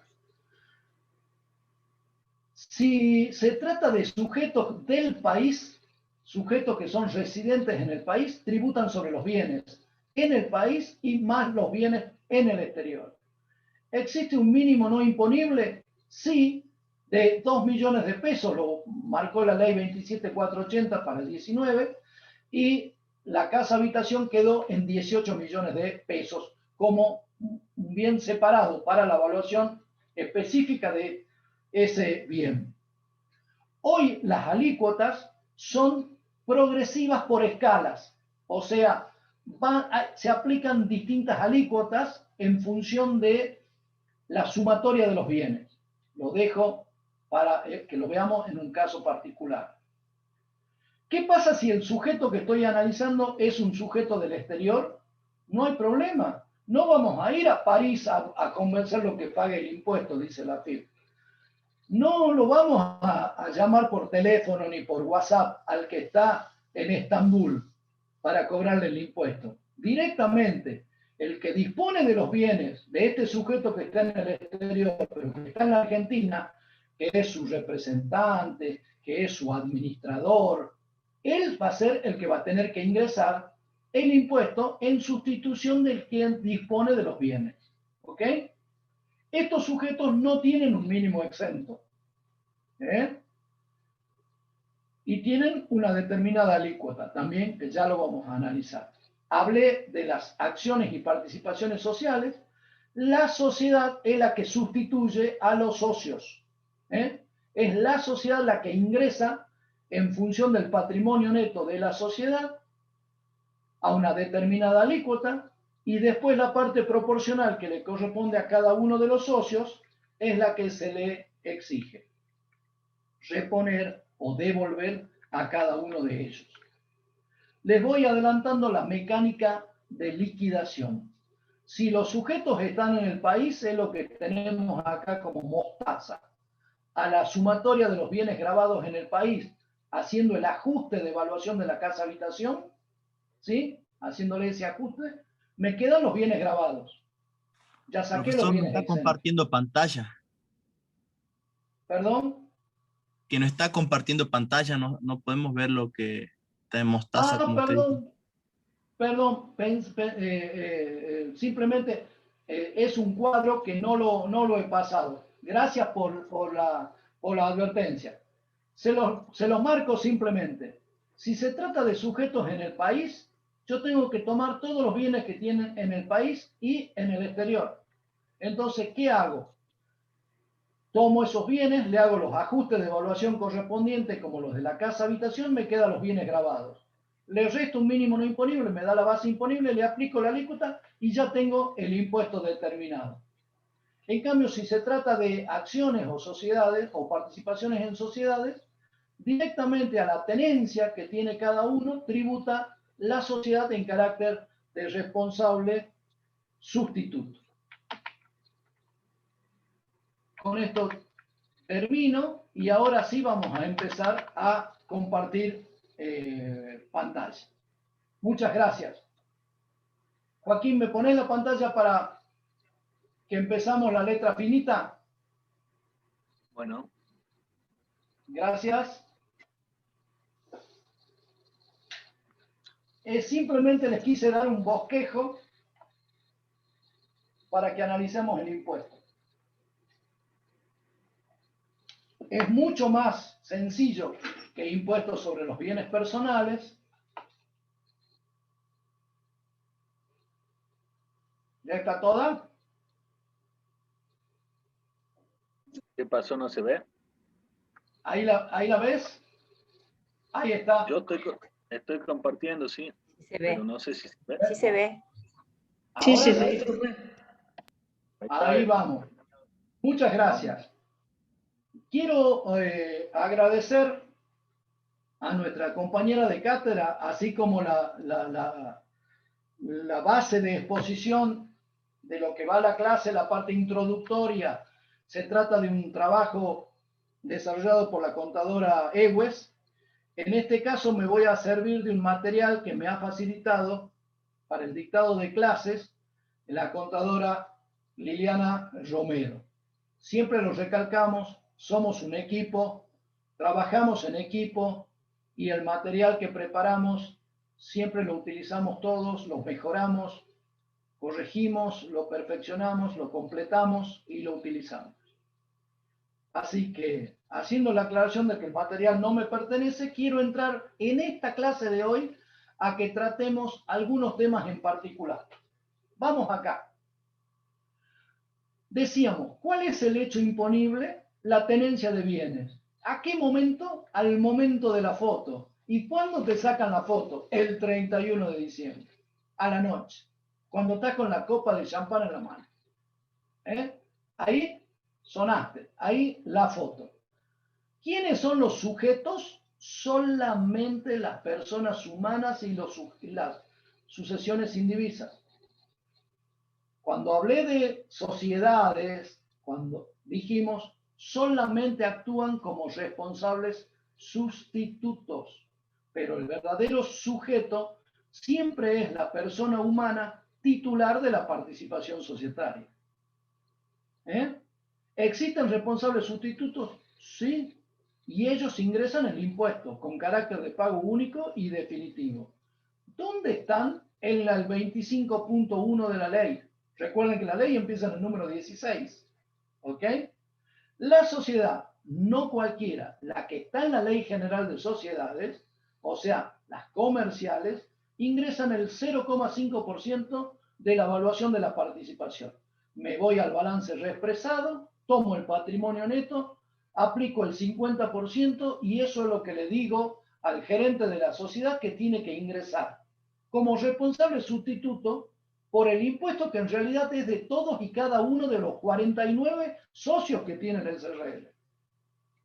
Si se trata de sujetos del país, sujetos que son residentes en el país, tributan sobre los bienes en el país y más los bienes en el exterior. ¿Existe un mínimo no imponible? Sí, de 2 millones de pesos, lo marcó la ley 27480 para el 19, y la casa habitación quedó en 18 millones de pesos como un bien separado para la evaluación específica de ese bien. Hoy las alícuotas son progresivas por escalas, o sea, se aplican distintas alícuotas en función de la sumatoria de los bienes. Lo dejo para que lo veamos en un caso particular. ¿Qué pasa si el sujeto que estoy analizando es un sujeto del exterior? No hay problema. No vamos a ir a París a convencerlo que pague el impuesto, dice la FIP. No lo vamos a llamar por teléfono ni por WhatsApp al que está en Estambul para cobrarle el impuesto. Directamente, el que dispone de los bienes de este sujeto que está en el exterior, pero que está en la Argentina, que es su representante, que es su administrador, él va a ser el que va a tener que ingresar el impuesto en sustitución del quien dispone de los bienes. ¿Ok? Estos sujetos no tienen un mínimo exento. Y tienen una determinada alícuota también, que ya lo vamos a analizar. Hablé de las acciones y participaciones sociales. La sociedad es la que sustituye a los socios. Es la sociedad la que ingresa en función del patrimonio neto de la sociedad a una determinada alícuota, y después la parte proporcional que le corresponde a cada uno de los socios es la que se le exige reponer o devolver a cada uno de ellos. Les voy adelantando la mecánica de liquidación. Si los sujetos están en el país, es lo que tenemos acá como mostaza. A la sumatoria de los bienes grabados en el país, haciendo el ajuste de evaluación de la casa habitación, ¿sí? Haciéndole ese ajuste, me quedan los bienes grabados. Ya saqué Profesor, los no bienes está exentos. compartiendo pantalla. ¿Perdón? Que no está compartiendo pantalla, no podemos ver lo que está en mostaza. Como Perdón, simplemente es un cuadro que no lo he pasado. Gracias por la advertencia. Se los marco simplemente. Si se trata de sujetos en el país, yo tengo que tomar todos los bienes que tienen en el país y en el exterior. Entonces, ¿qué hago? Tomo esos bienes, le hago los ajustes de evaluación correspondientes, como los de la casa habitación, me quedan los bienes grabados. Le resto un mínimo no imponible, me da la base imponible, le aplico la alícuota y ya tengo el impuesto determinado. En cambio, si se trata de acciones o sociedades o participaciones en sociedades, directamente a la tenencia que tiene cada uno tributa la sociedad en carácter de responsable sustituto. Con esto termino y ahora sí vamos a empezar a compartir pantalla. Muchas gracias. Joaquín, ¿me pones la pantalla para que empezamos la letra finita? Bueno. Gracias. Simplemente les quise dar un bosquejo para que analicemos el impuesto. Es mucho más sencillo que impuestos sobre los bienes personales. ¿Ya está toda? ¿Qué pasó? ¿No se ve? ¿Ahí la ves? Ahí está. Yo estoy compartiendo, sí. Sí se ve. Pero no sé si se ve. Sí se ve. Sí se ve. Ahí vamos. Muchas gracias. Quiero agradecer a nuestra compañera de cátedra, así como la base de exposición de lo que va a la clase, la parte introductoria. Se trata de un trabajo desarrollado por la contadora Ewes. En este caso me voy a servir de un material que me ha facilitado para el dictado de clases la contadora Liliana Romero. Siempre lo recalcamos, somos un equipo, trabajamos en equipo y el material que preparamos siempre lo utilizamos todos, lo mejoramos, corregimos, lo perfeccionamos, lo completamos y lo utilizamos. Así que, haciendo la aclaración de que el material no me pertenece, quiero entrar en esta clase de hoy a que tratemos algunos temas en particular. Vamos acá. Decíamos, ¿cuál es el hecho imponible? La tenencia de bienes. ¿A qué momento? Al momento de la foto. ¿Y cuándo te sacan la foto? El 31 de diciembre, a la noche, cuando estás con la copa de champán en la mano. Ahí sonaste, ahí la foto. ¿Quiénes son los sujetos? Solamente las personas humanas y las sucesiones indivisas. Cuando hablé de sociedades, cuando dijimos, solamente actúan como responsables sustitutos, pero el verdadero sujeto siempre es la persona humana titular de la participación societaria. ¿Existen responsables sustitutos? Sí, y ellos ingresan el impuesto con carácter de pago único y definitivo. ¿Dónde están? En el 25.1 de la ley. Recuerden que la ley empieza en el número 16. ¿Ok? La sociedad, no cualquiera, la que está en la Ley General de Sociedades, o sea, las comerciales, ingresan el 0,5% de la evaluación de la participación. Me voy al balance reexpresado, tomo el patrimonio neto, aplico el 50% y eso es lo que le digo al gerente de la sociedad que tiene que ingresar como responsable sustituto por el impuesto que en realidad es de todos y cada uno de los 49 socios que tiene el SRL.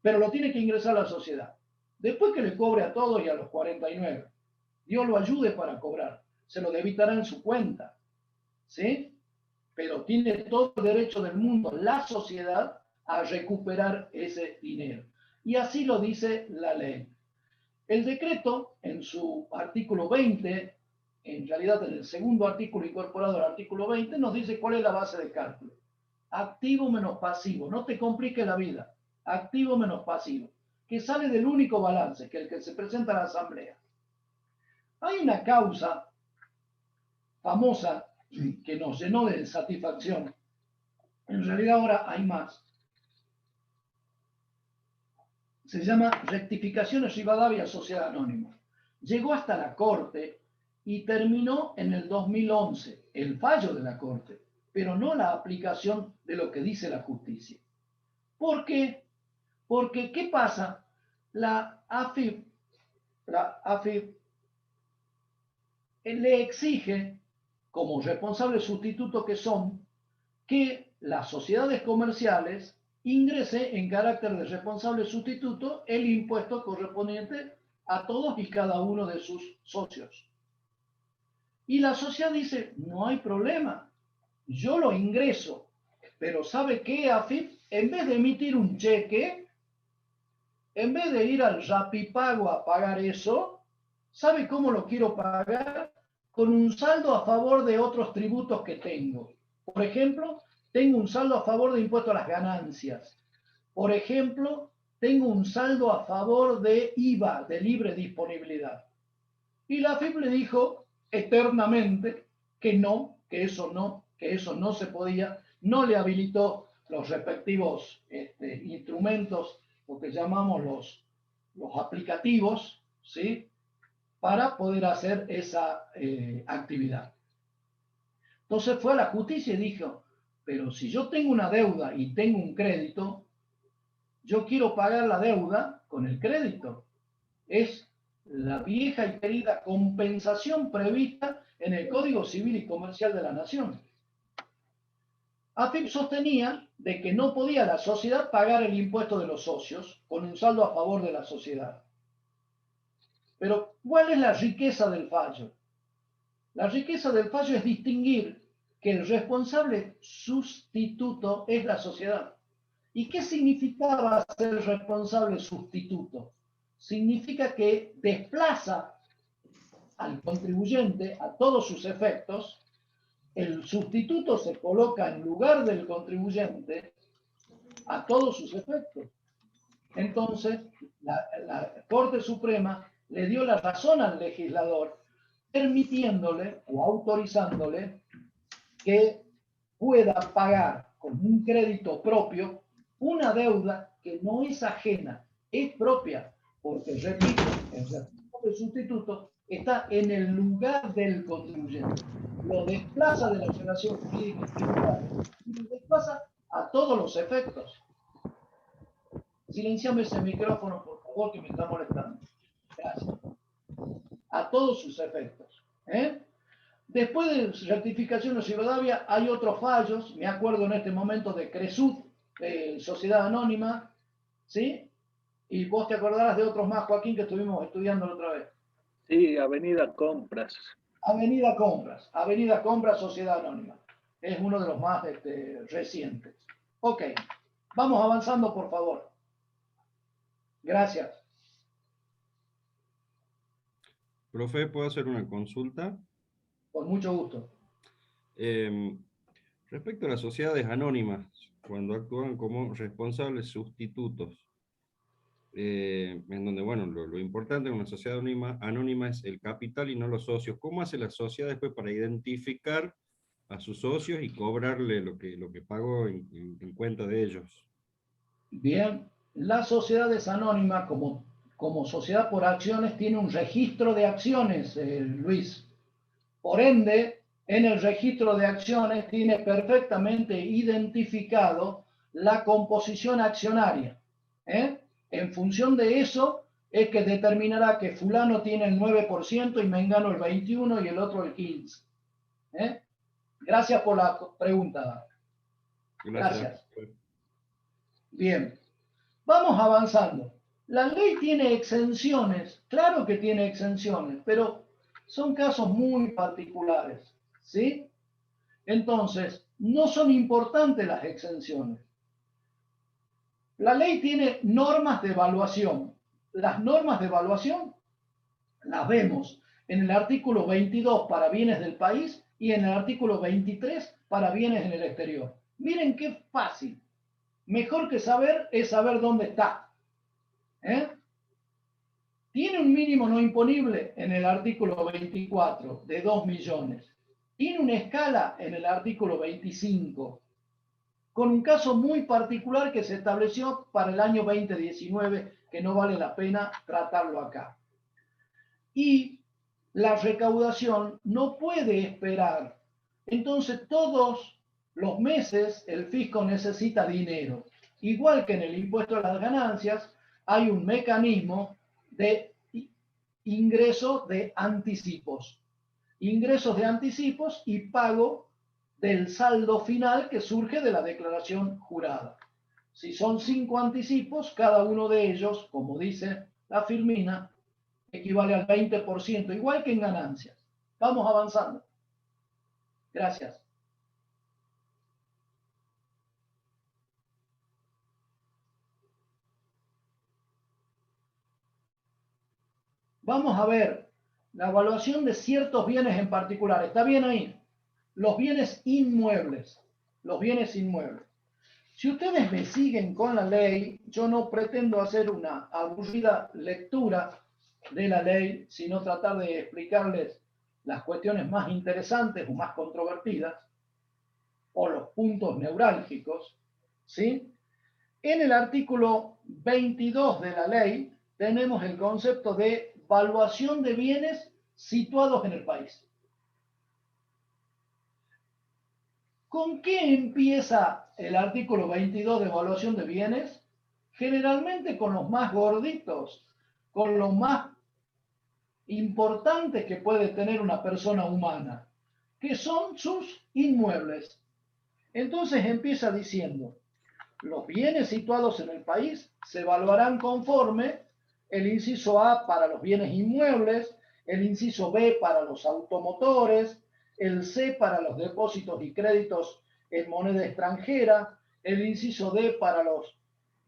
Pero lo tiene que ingresar a la sociedad. Después que le cobre a todos y a los 49, Dios lo ayude para cobrar. Se lo debitará en su cuenta. ¿Sí? Pero tiene todo el derecho del mundo, la sociedad, a recuperar ese dinero. Y así lo dice la ley. El decreto, en su artículo 20, en realidad en el segundo artículo incorporado al artículo 20, nos dice cuál es la base de cálculo. Activo menos pasivo, no te complique la vida. Activo menos pasivo, que sale del único balance, que es el que se presenta a la asamblea. Hay una causa famosa que nos llenó de satisfacción. En realidad ahora hay más. se llama Rectificaciones Rivadavia Sociedad Anónima. Llegó hasta la Corte y terminó en el 2011, el fallo de la Corte, pero no la aplicación de lo que dice la justicia. ¿Por qué? Porque, ¿qué pasa? La AFIP le exige, como responsable sustituto que son, que las sociedades comerciales ingrese en carácter de responsable sustituto el impuesto correspondiente a todos y cada uno de sus socios. Y la sociedad dice, no hay problema, yo lo ingreso, pero ¿sabe qué, AFIP? En vez de emitir un cheque, en vez de ir al Rapipago a pagar eso, ¿sabe cómo lo quiero pagar? Con un saldo a favor de otros tributos que tengo. Por ejemplo, tengo un saldo a favor de impuesto a las ganancias. Por ejemplo, tengo un saldo a favor de IVA, de libre disponibilidad. Y la AFIP le dijo eternamente que no, que eso no se podía, no le habilitó los respectivos instrumentos, lo que llamamos los aplicativos, ¿sí?, para poder hacer esa actividad. Entonces fue a la justicia y dijo, pero si yo tengo una deuda y tengo un crédito, yo quiero pagar la deuda con el crédito. Es la vieja y querida compensación prevista en el Código Civil y Comercial de la Nación. AFIP sostenía de que no podía la sociedad pagar el impuesto de los socios con un saldo a favor de la sociedad. Pero, ¿cuál es la riqueza del fallo? La riqueza del fallo es distinguir que el responsable sustituto es la sociedad. ¿Y qué significaba ser responsable sustituto? Significa que desplaza al contribuyente a todos sus efectos. El sustituto se coloca en lugar del contribuyente a todos sus efectos. Entonces, la Corte Suprema le dio la razón al legislador, permitiéndole o autorizándole que pueda pagar con un crédito propio una deuda que no es ajena, es propia, porque, repito, el sustituto está en el lugar del contribuyente. Lo desplaza de la relación jurídica y lo desplaza a todos los efectos. Silenciame ese micrófono, por favor, que me está molestando. Gracias. A todos sus efectos. Después de rectificaciones Rivadavia, hay otros fallos. Me acuerdo en este momento de Cresud, Sociedad Anónima, ¿sí? Y vos te acordarás de otros más, Joaquín, que estuvimos estudiando la otra vez. Sí, Avenida Compras. Avenida Compras, Sociedad Anónima. Es uno de los más recientes. Ok, vamos avanzando, por favor. Gracias. Profe, ¿puedo hacer una consulta? Con mucho gusto. Respecto a las sociedades anónimas, cuando actúan como responsables sustitutos, en donde, bueno, lo importante en una sociedad anónima es el capital y no los socios. ¿Cómo hace la sociedad después para identificar a sus socios y cobrarle lo que pagó en cuenta de ellos? Bien, las sociedades anónimas, como sociedad por acciones, tiene un registro de acciones, Luis. Por ende, en el registro de acciones tiene perfectamente identificado la composición accionaria. En función de eso es que determinará que fulano tiene el 9% y mengano el 21% y el otro el 15%. Gracias por la pregunta. Gracias. Bien, vamos avanzando. La ley tiene exenciones, claro que tiene exenciones, pero son casos muy particulares, ¿sí? Entonces, no son importantes las exenciones. La ley tiene normas de evaluación. Las normas de evaluación las vemos en el artículo 22 para bienes del país y en el artículo 23 para bienes en el exterior. Miren qué fácil. Mejor que saber es saber dónde está. Tiene un mínimo no imponible en el artículo 24 de 2 millones. Tiene una escala en el artículo 25. con un caso muy particular que se estableció para el año 2019, que no vale la pena tratarlo acá. Y la recaudación no puede esperar. Entonces, todos los meses el fisco necesita dinero. Igual que en el impuesto a las ganancias, hay un mecanismo de ingreso de anticipos. Ingresos de anticipos y pago del saldo final que surge de la declaración jurada. Si son 5 anticipos, cada uno de ellos, como dice la Firmina, equivale al 20%, igual que en ganancias. Vamos avanzando. Gracias. Vamos a ver la evaluación de ciertos bienes en particular. ¿Está bien ahí? Los bienes inmuebles. Los bienes inmuebles. Si ustedes me siguen con la ley, yo no pretendo hacer una aburrida lectura de la ley, sino tratar de explicarles las cuestiones más interesantes o más controvertidas, o los puntos neurálgicos, ¿sí? En el artículo 22 de la ley tenemos el concepto de valuación de bienes situados en el país. ¿Con qué empieza el artículo 22 de evaluación de bienes? Generalmente con los más gorditos, con los más importantes que puede tener una persona humana, que son sus inmuebles. Entonces empieza diciendo, los bienes situados en el país se evaluarán conforme el inciso A para los bienes inmuebles, el inciso B para los automotores, el C para los depósitos y créditos en moneda extranjera, el inciso D para los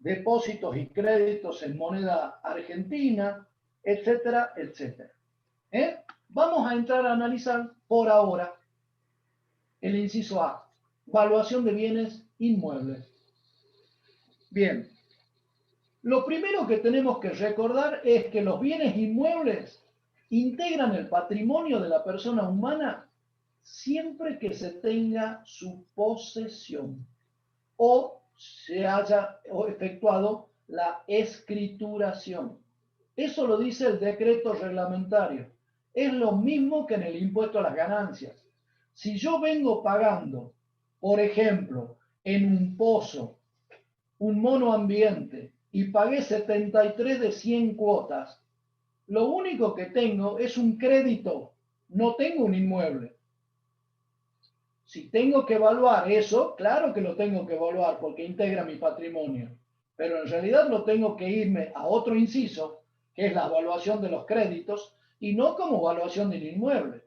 depósitos y créditos en moneda argentina, etcétera, etcétera. Vamos a entrar a analizar por ahora el inciso A, valuación de bienes inmuebles. Bien, lo primero que tenemos que recordar es que los bienes inmuebles integran el patrimonio de la persona humana siempre que se tenga su posesión o se haya efectuado la escrituración. Eso lo dice el decreto reglamentario. Es lo mismo que en el impuesto a las ganancias. Si yo vengo pagando, por ejemplo, en un pozo, un monoambiente, y pagué 73 de 100 cuotas, lo único que tengo es un crédito, no tengo un inmueble. Si tengo que evaluar eso, claro que lo tengo que evaluar porque integra mi patrimonio, pero en realidad lo tengo que irme a otro inciso, que es la evaluación de los créditos, y no como evaluación del inmueble.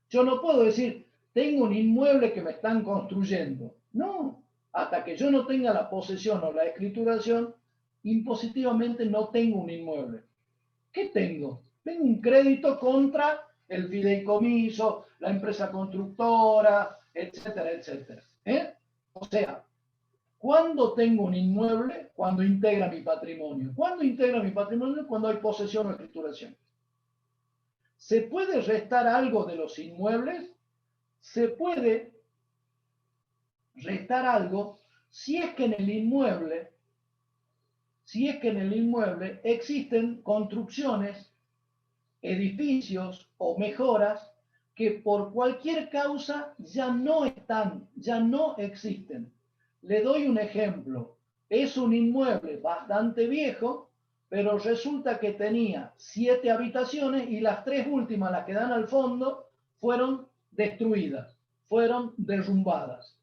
Yo no puedo decir, tengo un inmueble que me están construyendo. No, hasta que yo no tenga la posesión o la escrituración, impositivamente no tengo un inmueble. ¿Qué tengo? Tengo un crédito contra el fideicomiso, la empresa constructora, etcétera, etcétera. O sea, ¿cuándo tengo un inmueble? Cuando integra mi patrimonio. ¿Cuándo integra mi patrimonio? Cuando hay posesión o escrituración. ¿Se puede restar algo de los inmuebles? Se puede restar algo si es que en el inmueble existen construcciones, edificios o mejoras que por cualquier causa ya no están, ya no existen. Le doy un ejemplo. Es un inmueble bastante viejo, pero resulta que tenía 7 habitaciones y las 3 últimas, las que dan al fondo, fueron destruidas, fueron derrumbadas.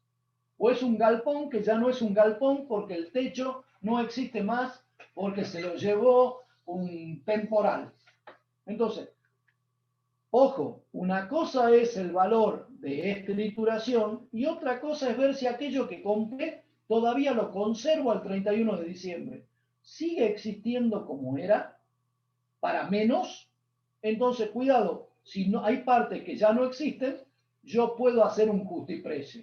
O es un galpón que ya no es un galpón porque el techo no existe más porque se lo llevó un temporal. Entonces, ojo, una cosa es el valor de escrituración y otra cosa es ver si aquello que compré todavía lo conservo al 31 de diciembre. ¿Sigue existiendo como era? Para menos. Entonces, cuidado, si no hay partes que ya no existen, yo puedo hacer un justiprecio.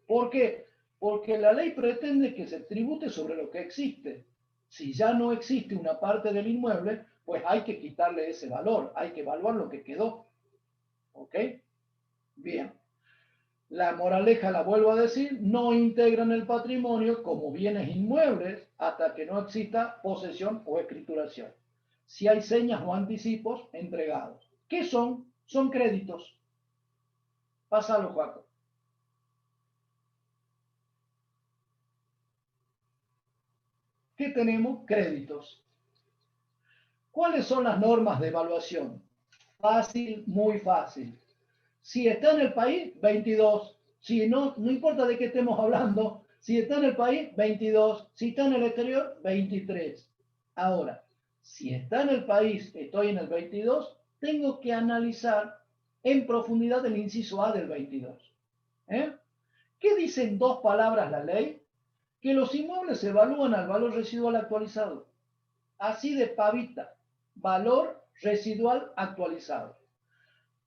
¿Por qué? Porque la ley pretende que se tribute sobre lo que existe. Si ya no existe una parte del inmueble, pues hay que quitarle ese valor, hay que evaluar lo que quedó. ¿Ok? Bien. La moraleja, la vuelvo a decir, no integran el patrimonio como bienes inmuebles hasta que no exista posesión o escrituración. Si hay señas o anticipos entregados. ¿Qué son? Son créditos. Pásalo, Juaco. ¿Qué tenemos? Créditos. ¿Cuáles son las normas de evaluación? Fácil, muy fácil. Si está en el país, 22. Si no, no importa de qué estemos hablando, si está en el país, 22. Si está en el exterior, 23. Ahora, si está en el país, estoy en el 22, tengo que analizar en profundidad el inciso A del 22. ¿Qué dicen dos palabras la ley? Que los inmuebles se evalúan al valor residual actualizado. Así de pavita, valor residual actualizado.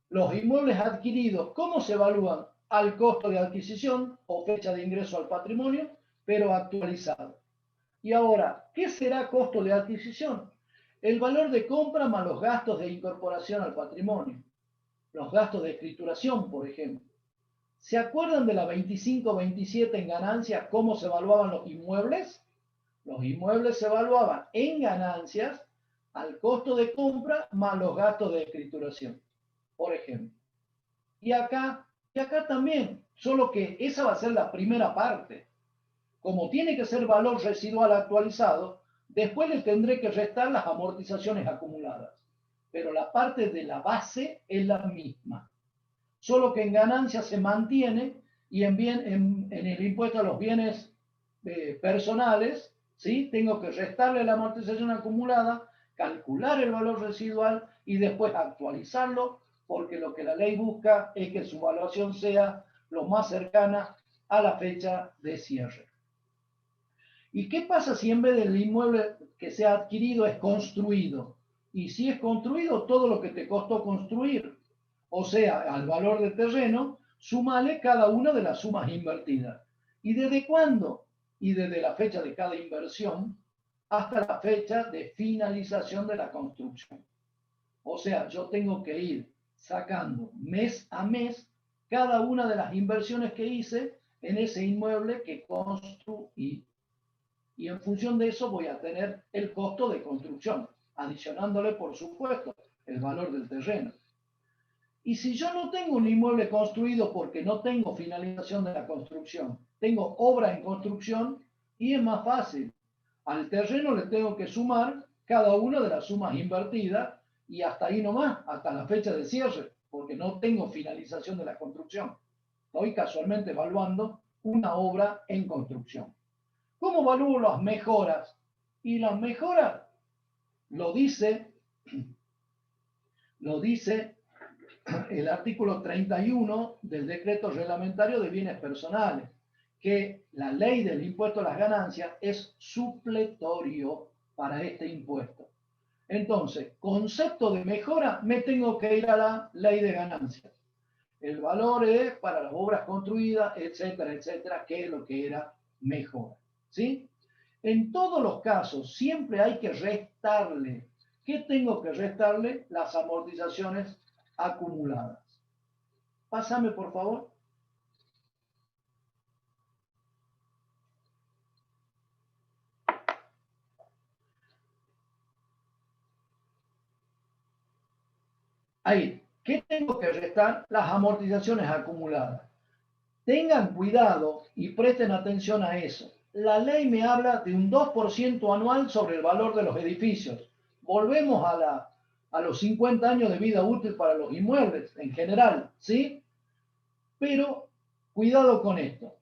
Los inmuebles adquiridos, ¿cómo se evalúan? Al costo de adquisición o fecha de ingreso al patrimonio, pero actualizado. Y ahora, ¿qué será costo de adquisición? El valor de compra más los gastos de incorporación al patrimonio. Los gastos de escrituración, por ejemplo. ¿Se acuerdan de la 25-27 en ganancias, cómo se evaluaban los inmuebles? Los inmuebles se evaluaban en ganancias al costo de compra más los gastos de escrituración, por ejemplo. Y acá también, solo que esa va a ser la primera parte. Como tiene que ser valor residual actualizado, después le tendré que restar las amortizaciones acumuladas. Pero la parte de la base es la misma. Solo que en ganancias se mantiene y en el impuesto a los bienes personales, ¿sí? Tengo que restarle la amortización acumulada, calcular el valor residual y después actualizarlo, porque lo que la ley busca es que su evaluación sea lo más cercana a la fecha de cierre. ¿Y qué pasa si en vez del inmueble que se ha adquirido es construido? Y si es construido, todo lo que te costó construir, o sea, al valor del terreno, súmale cada una de las sumas invertidas. ¿Y desde cuándo? Y desde la fecha de cada inversión hasta la fecha de finalización de la construcción. O sea, yo tengo que ir sacando mes a mes cada una de las inversiones que hice en ese inmueble que construí. Y en función de eso voy a tener el costo de construcción, adicionándole, por supuesto, el valor del terreno. Y si yo no tengo un inmueble construido porque no tengo finalización de la construcción, tengo obra en construcción y es más fácil. Al terreno le tengo que sumar cada una de las sumas invertidas y hasta ahí nomás, hasta la fecha de cierre, porque no tengo finalización de la construcción. Estoy casualmente evaluando una obra en construcción. ¿Cómo evalúo las mejoras? Y las mejoras lo dice el artículo 31 del decreto reglamentario de bienes personales, que la ley del impuesto a las ganancias es supletorio para este impuesto. Entonces, concepto de mejora, me tengo que ir a la ley de ganancias. El valor es para las obras construidas, etcétera, etcétera, que es lo que era mejora. ¿Sí? En todos los casos, siempre hay que restarle. ¿Qué tengo que restarle? Las amortizaciones acumuladas. Pásame, por favor. Ahí. ¿Qué tengo que restar? Las amortizaciones acumuladas. Tengan cuidado y presten atención a eso. La ley me habla de un 2% anual sobre el valor de los edificios. Volvemos a los 50 años de vida útil para los inmuebles en general, ¿sí? Pero cuidado con esto.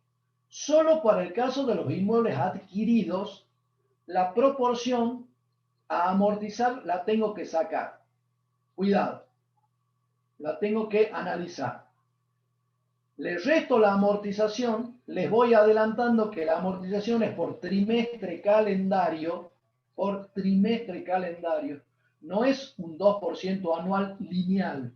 Solo para el caso de los inmuebles adquiridos, la proporción a amortizar la tengo que sacar. Cuidado. La tengo que analizar. Les resto la amortización, les voy adelantando que la amortización es por trimestre calendario, no es un 2% anual lineal.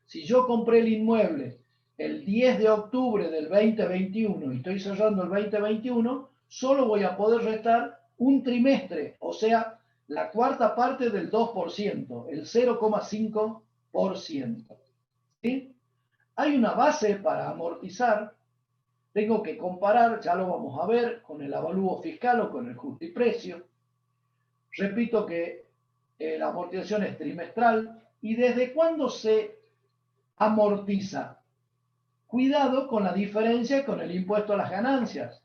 Si yo compré el inmueble el 10 de octubre del 2021 y estoy cerrando el 2021, solo voy a poder restar un trimestre, o sea, la cuarta parte del 2%, el 0,5%. ¿Sí? Hay una base para amortizar tengo que comparar, ya lo vamos a ver, con el avalúo fiscal o con el justiprecio. Repito que la amortización es trimestral. ¿Y desde cuándo se amortiza? Cuidado con la diferencia con el impuesto a las ganancias.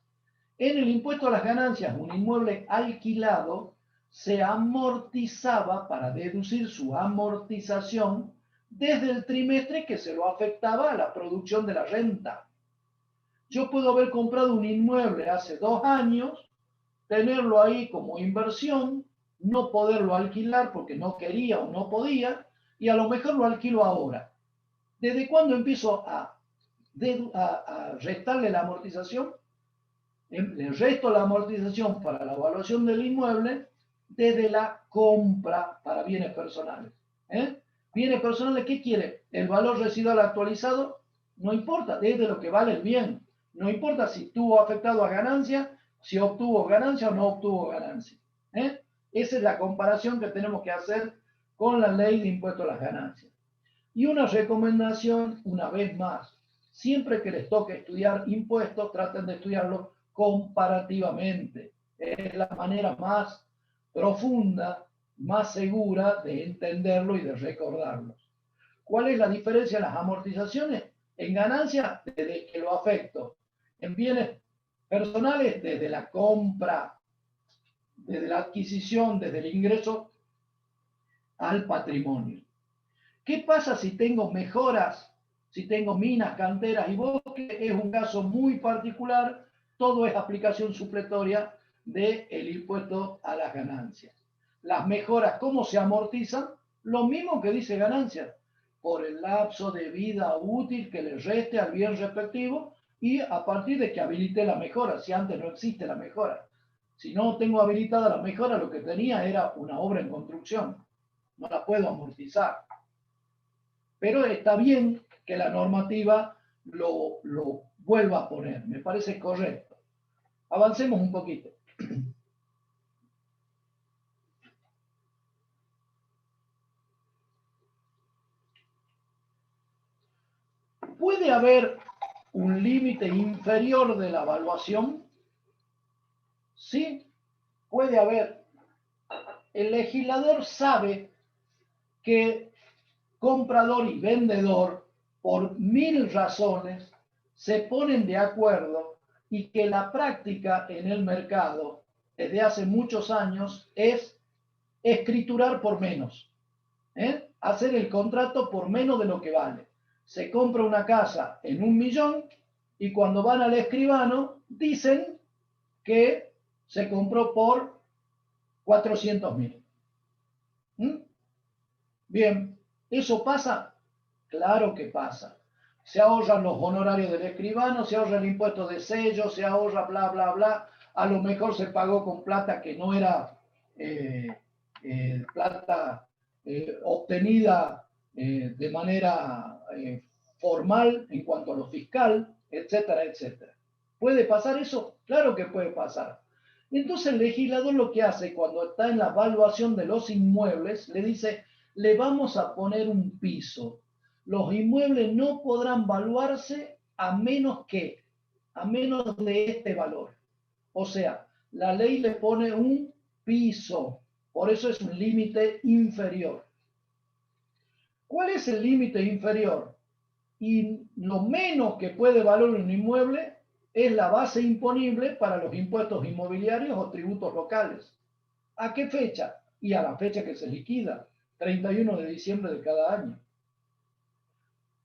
En el impuesto a las ganancias, un inmueble alquilado se amortizaba para deducir su amortización desde el trimestre que se lo afectaba a la producción de la renta. Yo puedo haber comprado un inmueble hace 2 años, tenerlo ahí como inversión, no poderlo alquilar porque no quería o no podía, y a lo mejor lo alquilo ahora. ¿Desde cuándo empiezo a restarle la amortización? Le resto la amortización para la evaluación del inmueble desde la compra para bienes personales. Bienes personales, ¿qué quiere? El valor residual actualizado, no importa, desde lo que vale el bien. No importa si estuvo afectado a ganancia, si obtuvo ganancia o no obtuvo ganancia. Esa es la comparación que tenemos que hacer con la ley de impuesto a las ganancias. Y una recomendación, una vez más, siempre que les toque estudiar impuestos, traten de estudiarlo comparativamente. Es la manera más profunda, más segura de entenderlo y de recordarlo. ¿Cuál es la diferencia en las amortizaciones? En ganancias, desde que lo afecto. En bienes personales, desde la compra, desde la adquisición, desde el ingreso al patrimonio. ¿Qué pasa si tengo mejoras? Si tengo minas, canteras y bosques, es un caso muy particular. Todo es aplicación supletoria del impuesto a las ganancias. Las mejoras, ¿cómo se amortizan? Lo mismo que dice ganancias, por el lapso de vida útil que le reste al bien respectivo y a partir de que habilite la mejora, si antes no existe la mejora. Si no tengo habilitada la mejora, lo que tenía era una obra en construcción. No la puedo amortizar. Pero está bien que la normativa lo vuelva a poner. Me parece correcto. Avancemos un poquito. ¿Puede haber un límite inferior de la evaluación? Sí, puede haber. El legislador sabe que comprador y vendedor, por 1000 razones, se ponen de acuerdo y que la práctica en el mercado desde hace muchos años es escriturar por menos. Hacer el contrato por menos de lo que vale. Se compra una casa en 1 millón y cuando van al escribano dicen que se compró por 400.000. Bien, ¿eso pasa? Claro que pasa. Se ahorran los honorarios del escribano, se ahorra el impuesto de sello, se ahorra bla, bla, bla. A lo mejor se pagó con plata que no era plata obtenida de manera formal en cuanto a lo fiscal, etcétera, etcétera. ¿Puede pasar eso? Claro que puede pasar. Entonces el legislador lo que hace cuando está en la evaluación de los inmuebles, le dice, le vamos a poner un piso. Los inmuebles no podrán valuarse a menos de este valor. O sea, la ley le pone un piso. Por eso es un límite inferior. ¿Cuál es el límite inferior? Y lo menos que puede valer un inmueble es la base imponible para los impuestos inmobiliarios o tributos locales. ¿A qué fecha? Y a la fecha que se liquida, 31 de diciembre de cada año.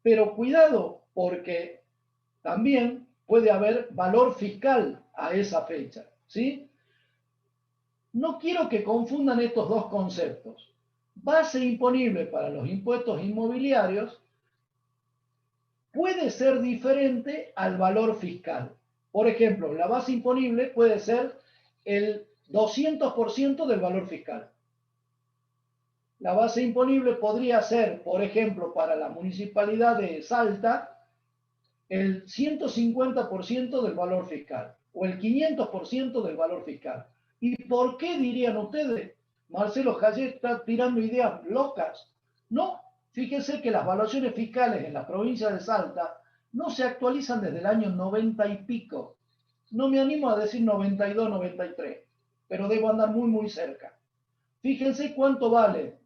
Pero cuidado, porque también puede haber valor fiscal a esa fecha, ¿sí? No quiero que confundan estos dos conceptos. Base imponible para los impuestos inmobiliarios puede ser diferente al valor fiscal. Por ejemplo, la base imponible puede ser el 200% del valor fiscal. La base imponible podría ser, por ejemplo, para la municipalidad de Salta, el 150% del valor fiscal o el 500% del valor fiscal. ¿Y por qué dirían ustedes? Marcelo Jayet está tirando ideas locas. No, fíjense que las evaluaciones fiscales en la provincia de Salta no se actualizan desde el año 90 y pico. No me animo a decir 92, 93, pero debo andar muy, muy cerca. Fíjense cuánto vale,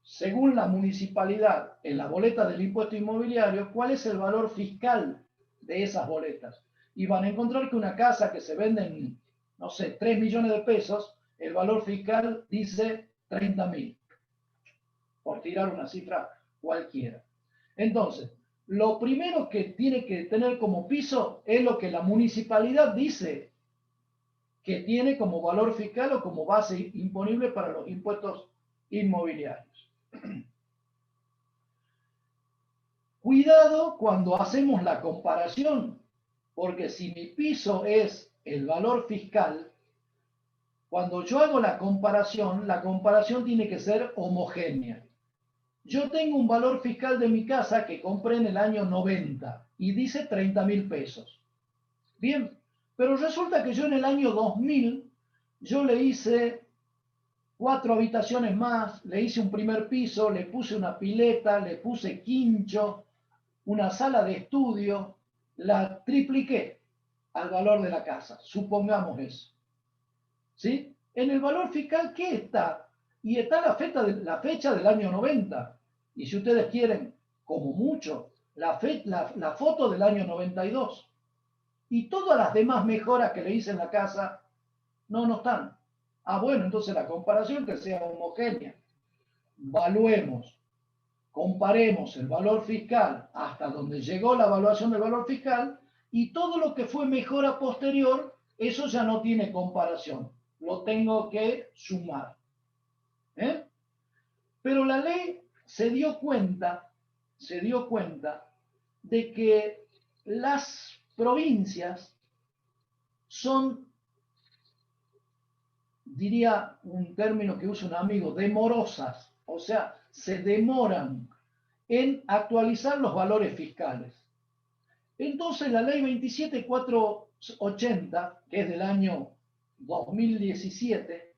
según la municipalidad, en la boleta del impuesto inmobiliario, cuál es el valor fiscal de esas boletas. Y van a encontrar que una casa que se vende en, no sé, 3 millones de pesos, el valor fiscal dice 30.000, por tirar una cifra cualquiera. Entonces, lo primero que tiene que tener como piso es lo que la municipalidad dice que tiene como valor fiscal o como base imponible para los impuestos inmobiliarios. Cuidado cuando hacemos la comparación, porque si mi piso es el valor fiscal, cuando yo hago la comparación tiene que ser homogénea. Yo tengo un valor fiscal de mi casa que compré en el año 90 y dice 30.000 pesos. Bien, pero resulta que yo en el año 2000, yo le hice 4 habitaciones más, le hice un primer piso, le puse una pileta, le puse quincho, una sala de estudio, la tripliqué al valor de la casa, supongamos eso. ¿Sí? En el valor fiscal, ¿qué está? Y está la fecha del año 90. Y si ustedes quieren, como mucho, la foto del año 92. Y todas las demás mejoras que le hice en la casa no están. Ah, bueno, entonces la comparación que sea homogénea. Valuemos, comparemos el valor fiscal hasta donde llegó la evaluación del valor fiscal y todo lo que fue mejora posterior, eso ya no tiene comparación. Lo tengo que sumar. ¿Eh? Pero la ley se dio cuenta de que las provincias son, diría un término que usa un amigo, demorosas, o sea, se demoran en actualizar los valores fiscales. Entonces la ley 27480, que es del año 2017,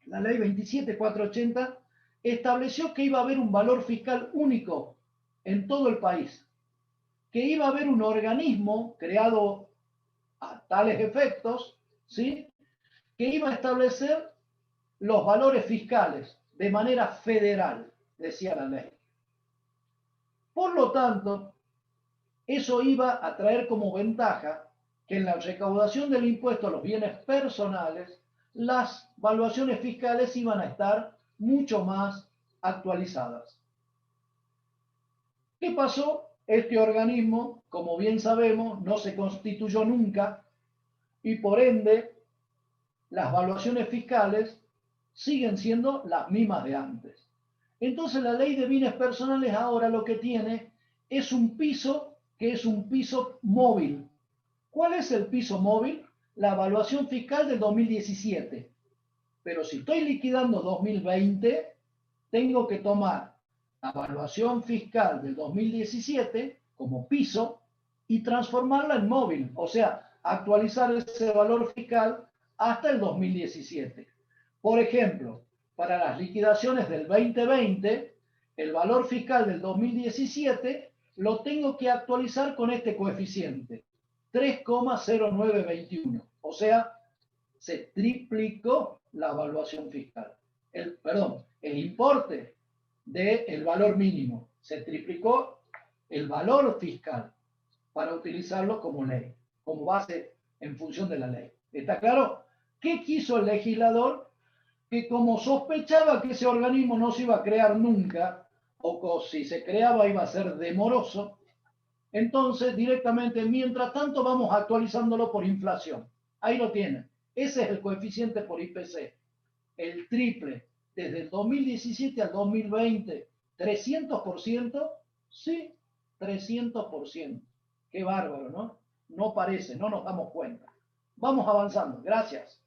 la ley 27480 estableció que iba a haber un valor fiscal único en todo el país, que iba a haber un organismo creado a tales efectos, ¿sí?, que iba a establecer los valores fiscales de manera federal, decía la ley. Por lo tanto, eso iba a traer como ventaja que en la recaudación del impuesto a los bienes personales, las valuaciones fiscales iban a estar mucho más actualizadas. ¿Qué pasó? Este organismo, como bien sabemos, no se constituyó nunca y por ende las valuaciones fiscales siguen siendo las mismas de antes. Entonces la ley de bienes personales ahora lo que tiene es un piso que es un piso móvil. ¿Cuál es el piso móvil? La evaluación fiscal del 2017. Pero si estoy liquidando 2020, tengo que tomar la evaluación fiscal del 2017 como piso y transformarla en móvil, o sea, actualizar ese valor fiscal hasta el 2017. Por ejemplo, para las liquidaciones del 2020, el valor fiscal del 2017 lo tengo que actualizar con este coeficiente, 3,0921. O sea, se triplicó la evaluación fiscal. El importe del valor mínimo. Se triplicó el valor fiscal para utilizarlo como ley, como base en función de la ley. ¿Está claro? ¿Qué quiso el legislador? Que como sospechaba que ese organismo no se iba a crear nunca, o si se creaba iba a ser demoroso, entonces directamente, mientras tanto, vamos actualizándolo por inflación. Ahí lo tienen. Ese es el coeficiente por IPC. El triple. Desde el 2017 al 2020, 300%. Sí, 300%. Qué bárbaro, ¿no? No parece, no nos damos cuenta. Vamos avanzando. Gracias.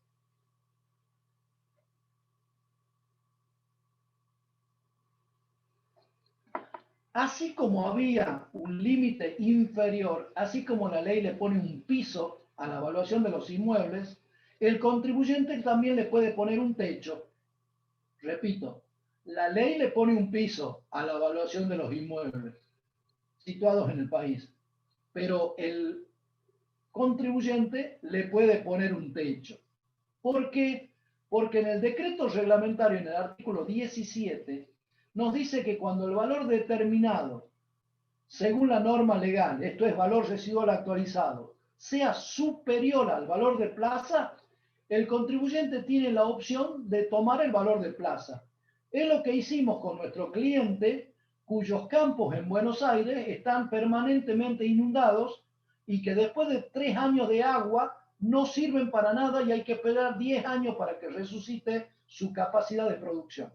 Así como había un límite inferior, así como la ley le pone un piso a la evaluación de los inmuebles, el contribuyente también le puede poner un techo. Repito, la ley le pone un piso a la evaluación de los inmuebles. situados en el país. Pero el contribuyente le puede poner un techo. ¿Por qué? Porque en el decreto reglamentario, en el artículo 17, nos dice que cuando el valor determinado, según la norma legal, esto es valor residual actualizado, sea superior al valor de plaza, el contribuyente tiene la opción de tomar el valor de plaza. Es lo que hicimos con nuestro cliente, cuyos campos en Buenos Aires están permanentemente inundados y que después de 3 años de agua no sirven para nada y hay que esperar 10 años para que resucite su capacidad de producción.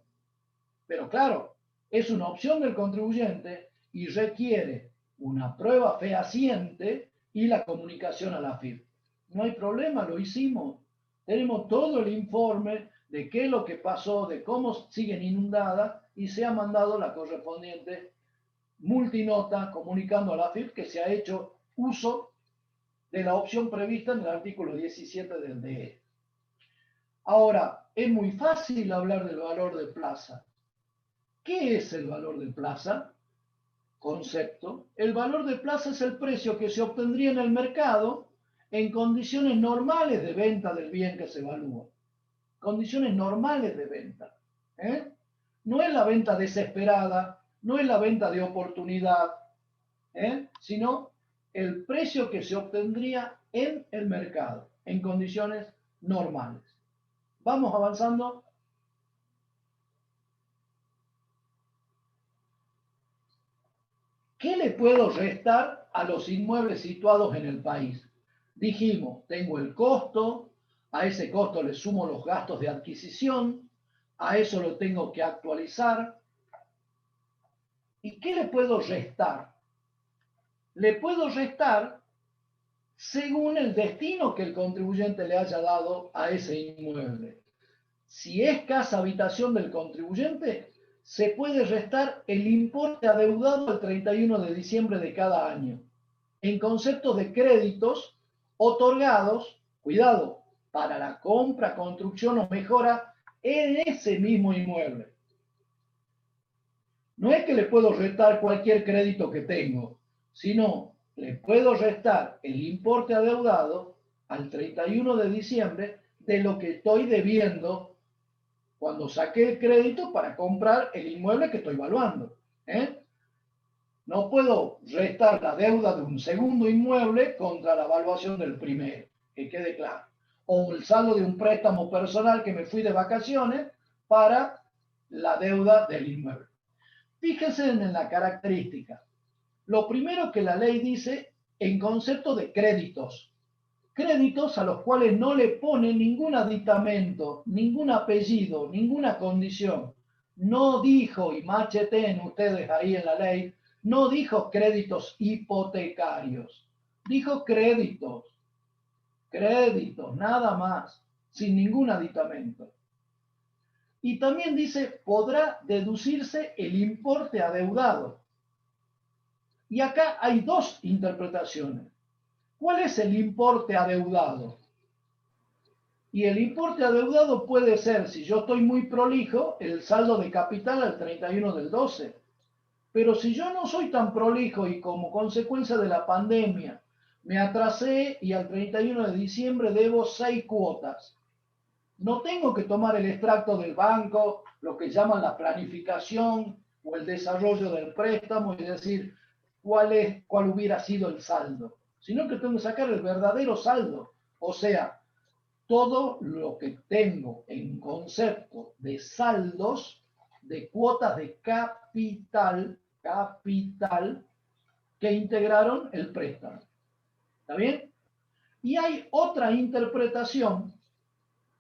Pero claro, es una opción del contribuyente y requiere una prueba fehaciente y la comunicación a la AFIP. No hay problema, lo hicimos. Tenemos todo el informe de qué es lo que pasó, de cómo siguen inundadas y se ha mandado la correspondiente multinota comunicando a la AFIP que se ha hecho uso de la opción prevista en el artículo 17 del DE. Ahora, es muy fácil hablar del valor de plaza. ¿Qué es el valor de plaza? Concepto. El valor de plaza es el precio que se obtendría en el mercado en condiciones normales de venta del bien que se evalúa. Condiciones normales de venta. No es la venta desesperada, no es la venta de oportunidad, sino el precio que se obtendría en el mercado, en condiciones normales. Vamos avanzando. ¿Qué le puedo restar a los inmuebles situados en el país? Dijimos, tengo el costo, a ese costo le sumo los gastos de adquisición, a eso lo tengo que actualizar. ¿Y qué le puedo restar? Le puedo restar según el destino que el contribuyente le haya dado a ese inmueble. Si es casa habitación del contribuyente, se puede restar el importe adeudado al 31 de diciembre de cada año, en concepto de créditos otorgados, cuidado, para la compra, construcción o mejora en ese mismo inmueble. No es que le puedo restar cualquier crédito que tengo, sino le puedo restar el importe adeudado al 31 de diciembre de lo que estoy debiendo cuando saqué el crédito para comprar el inmueble que estoy evaluando. No puedo restar la deuda de un segundo inmueble contra la evaluación del primero, que quede claro. O el saldo de un préstamo personal que me fui de vacaciones para la deuda del inmueble. Fíjense en la característica. Lo primero que la ley dice en concepto de créditos. Créditos a los cuales no le pone ningún aditamento, ningún apellido, ninguna condición. No dijo, y macheten ustedes ahí en la ley, no dijo créditos hipotecarios. Dijo créditos. Créditos, nada más, sin ningún aditamento. Y también dice, podrá deducirse el importe adeudado. Y acá hay dos interpretaciones. ¿Cuál es el importe adeudado? Y el importe adeudado puede ser, si yo estoy muy prolijo, el saldo de capital al 31 del 12. Pero si yo no soy tan prolijo y como consecuencia de la pandemia me atrasé y al 31 de diciembre debo 6 cuotas, no tengo que tomar el extracto del banco, lo que llaman la planificación o el desarrollo del préstamo y decir cuál hubiera sido el saldo, sino que tengo que sacar el verdadero saldo, o sea, todo lo que tengo en concepto de saldos, de cuotas de capital que integraron el préstamo. ¿Está bien? Y hay otra interpretación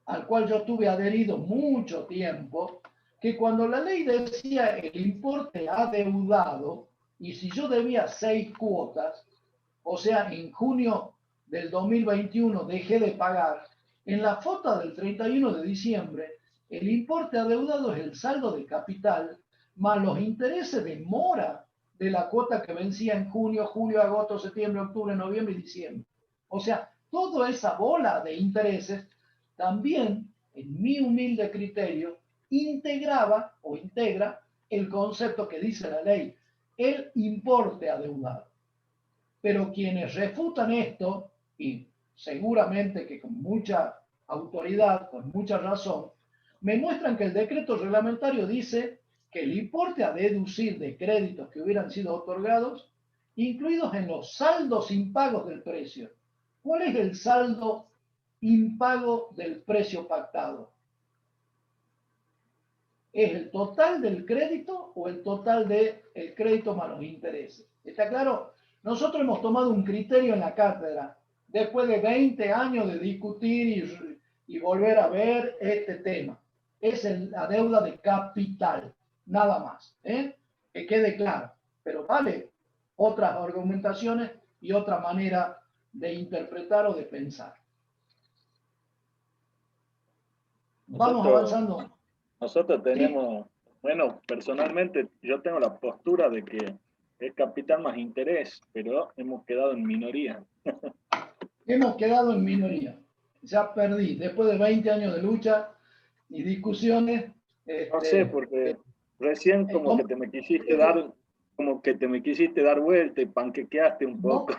al cual yo estuve adherido mucho tiempo, que cuando la ley decía el importe adeudado, y si yo debía 6 cuotas, o sea, en junio del 2021 dejé de pagar, en la foto del 31 de diciembre, el importe adeudado es el saldo de capital más los intereses de mora de la cuota que vencía en junio, julio, agosto, septiembre, octubre, noviembre y diciembre. O sea, toda esa bola de intereses también, en mi humilde criterio, integraba o integra el concepto que dice la ley, el importe adeudado. Pero quienes refutan esto, y seguramente que con mucha autoridad, con mucha razón, me muestran que el decreto reglamentario dice que el importe a deducir de créditos que hubieran sido otorgados, incluidos en los saldos impagos del precio. ¿Cuál es el saldo impago del precio pactado? ¿Es el total del crédito o el total del crédito más los intereses? ¿Está claro? Nosotros hemos tomado un criterio en la cátedra, después de 20 años de discutir y volver a ver este tema. Es la deuda de capital, nada más. Que quede claro. Pero vale otras argumentaciones y otra manera de interpretar o de pensar. Vamos avanzando. Nosotros tenemos, bueno, personalmente yo tengo la postura de que es capital más interés, pero hemos quedado en minoría. Hemos quedado en minoría. Ya perdí, después de 20 años de lucha y discusiones. No sé, porque recién como que te me quisiste dar vuelta y panquequeaste un poco.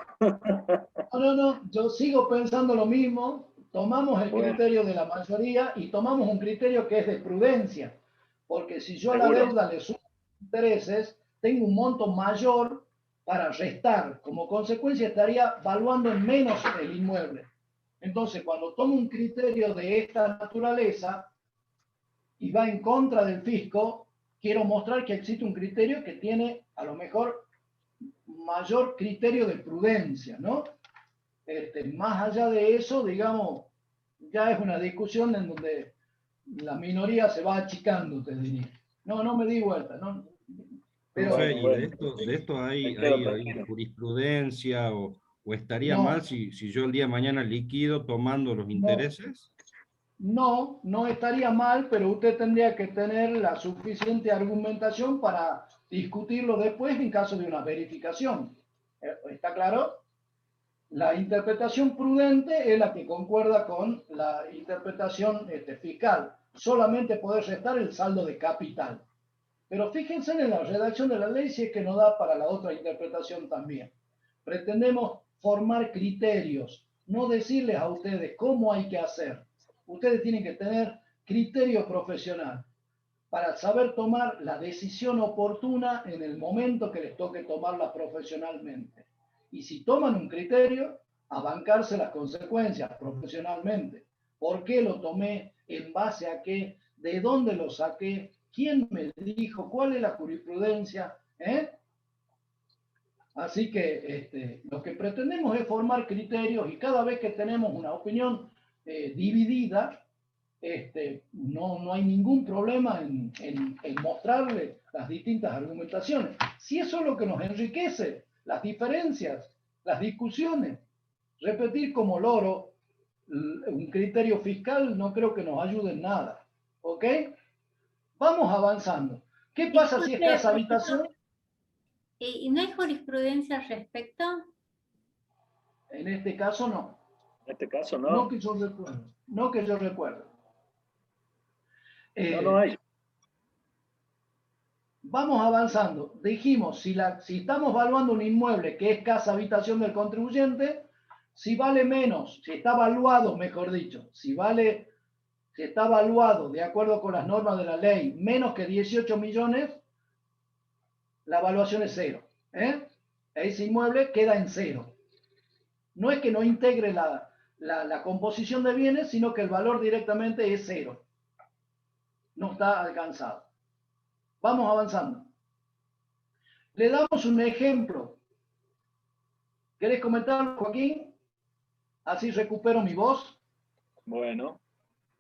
No, yo sigo pensando lo mismo. Tomamos el criterio de la mayoría y tomamos un criterio que es de prudencia, porque si yo a la deuda le sumo intereses, tengo un monto mayor para restar. Como consecuencia estaría valuando en menos el inmueble. Entonces, cuando tomo un criterio de esta naturaleza y va en contra del fisco, quiero mostrar que existe un criterio que tiene a lo mejor mayor criterio de prudencia, ¿no? Más allá de eso, digamos, ya es una discusión en donde la minoría se va achicando, te diría. No me di vuelta, ¿no? Pero, ¿y de esto hay jurisprudencia o estaría mal si yo el día de mañana liquido tomando los intereses? No estaría mal, pero usted tendría que tener la suficiente argumentación para discutirlo después en caso de una verificación. ¿Está claro? La interpretación prudente es la que concuerda con la interpretación fiscal. Solamente poder restar el saldo de capital. Pero fíjense en la redacción de la ley si es que no da para la otra interpretación también. Pretendemos formar criterios, no decirles a ustedes cómo hay que hacer. Ustedes tienen que tener criterio profesional para saber tomar la decisión oportuna en el momento que les toque tomarla profesionalmente. Y si toman un criterio, a bancarse las consecuencias profesionalmente. ¿Por qué lo tomé? ¿En base a qué? ¿De dónde lo saqué? ¿Quién me dijo? ¿Cuál es la jurisprudencia? Así que lo que pretendemos es formar criterios y cada vez que tenemos una opinión dividida, no hay ningún problema en mostrarle las distintas argumentaciones. Si eso es lo que nos enriquece, las diferencias, las discusiones, repetir como loro un criterio fiscal no creo que nos ayude en nada. ¿Ok? Vamos avanzando. ¿Qué pasa si es casa habitación? ¿Y no hay jurisprudencia al respecto? En este caso no. En este caso no. No que yo recuerdo. No que yo recuerdo. No hay. Vamos avanzando. Dijimos, si estamos evaluando un inmueble que es casa habitación del contribuyente, si vale menos, si está valuado, mejor dicho, si está valuado de acuerdo con las normas de la ley menos que 18 millones, la evaluación es cero. Ese inmueble queda en cero. No es que no integre la composición de bienes, sino que el valor directamente es cero. No está alcanzado. Vamos avanzando. Le damos un ejemplo. ¿Querés comentar, Joaquín? Así recupero mi voz. Bueno.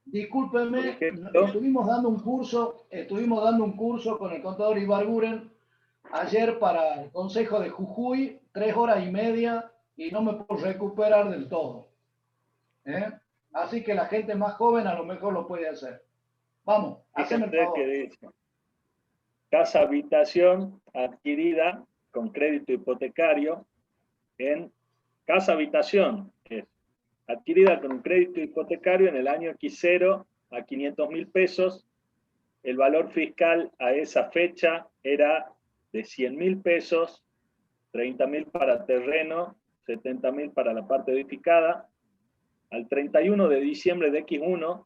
Discúlpenme, estuvimos dando un curso con el contador Ibarguren ayer para el Consejo de Jujuy, 3 horas y media, y no me puedo recuperar del todo. Así que la gente más joven a lo mejor lo puede hacer. Vamos, haceme el favor. ¿Qué dice? Casa habitación adquirida con crédito hipotecario en casa habitación, que es adquirida con un crédito hipotecario en el año X0 a 500.000 pesos. El valor fiscal a esa fecha era de 100.000 pesos, 30.000 para terreno, 70.000 para la parte edificada. Al 31 de diciembre de X1,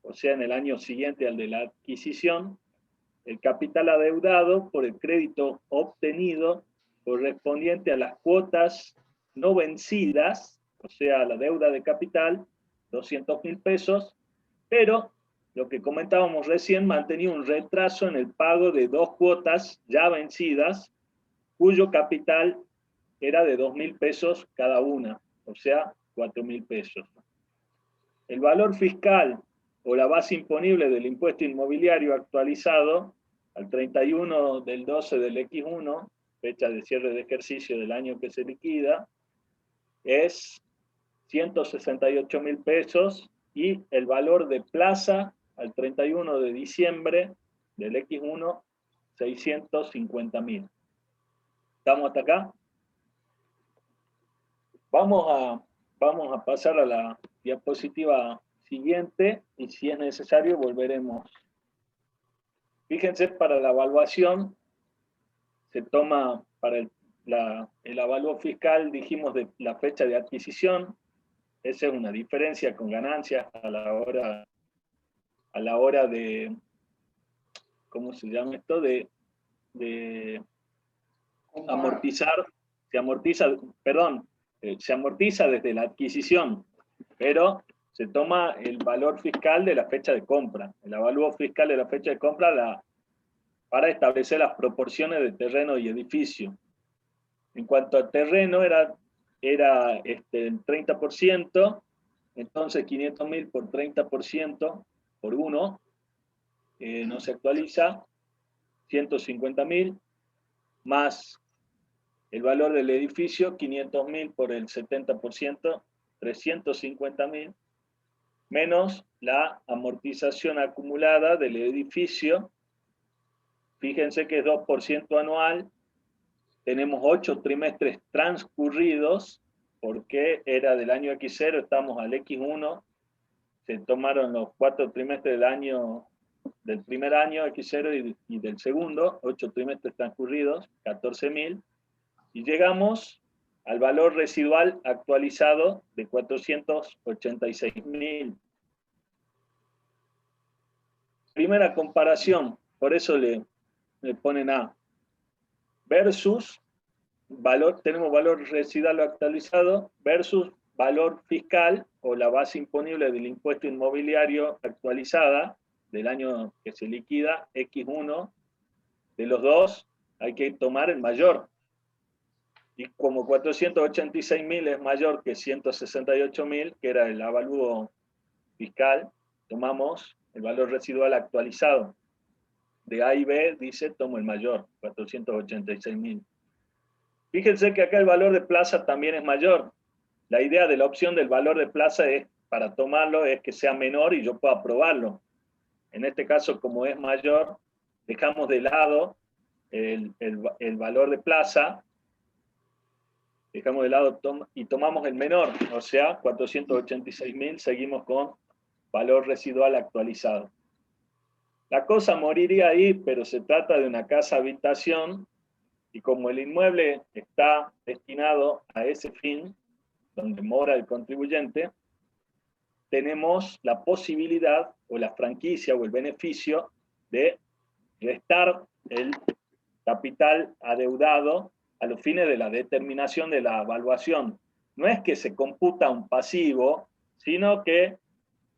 o sea, en el año siguiente al de la adquisición, el capital adeudado por el crédito obtenido correspondiente a las cuotas no vencidas, o sea, la deuda de capital, 200.000 pesos, pero lo que comentábamos recién, mantenía un retraso en el pago de 2 cuotas ya vencidas, cuyo capital era de 2.000 pesos cada una, o sea, 4.000 pesos. El valor fiscal o la base imponible del impuesto inmobiliario actualizado al 31 del 12 del X1, fecha de cierre de ejercicio del año que se liquida, es 168.000 pesos, y el valor de plaza al 31 de diciembre del X1, 650.000. ¿Estamos hasta acá? Vamos a pasar a la diapositiva siguiente, y si es necesario volveremos. Fíjense, para la evaluación se toma para el avalúo fiscal, dijimos, de la fecha de adquisición. Esa es una diferencia con ganancias a la hora de, ¿cómo se llama esto? De amortizar, se amortiza desde la adquisición, pero se toma el valor fiscal de la fecha de compra, el avalúo fiscal de la fecha de compra para establecer las proporciones de terreno y edificio. En cuanto a terreno, era el 30%, entonces 500.000 por 30% por 1, no se actualiza, 150.000, más el valor del edificio, 500.000 por el 70%, 350.000, menos la amortización acumulada del edificio. Fíjense que es 2% anual, tenemos 8 trimestres transcurridos, porque era del año X0, estamos al X1, se tomaron los 4 trimestres del primer año X0 y del segundo, 8 trimestres transcurridos, 14.000, y llegamos al valor residual actualizado de 486.000. Primera comparación, por eso le ponen A, versus tenemos valor residual actualizado versus valor fiscal o la base imponible del impuesto inmobiliario actualizada del año que se liquida, X1. De los dos hay que tomar el mayor. Y como 486.000 es mayor que 168.000, que era el avalúo fiscal, tomamos el valor residual actualizado. De A y B dice, tomo el mayor, 486.000. Fíjense que acá el valor de plaza también es mayor. La idea de la opción del valor de plaza para tomarlo es que sea menor y yo pueda probarlo. En este caso, como es mayor, dejamos de lado el valor de plaza, dejamos de lado y tomamos el menor, o sea, 486.000, seguimos con valor residual actualizado. La cosa moriría ahí, pero se trata de una casa habitación, y como el inmueble está destinado a ese fin, donde mora el contribuyente, tenemos la posibilidad, o la franquicia, o el beneficio de restar el capital adeudado a los fines de la determinación de la evaluación. No es que se computa un pasivo, sino que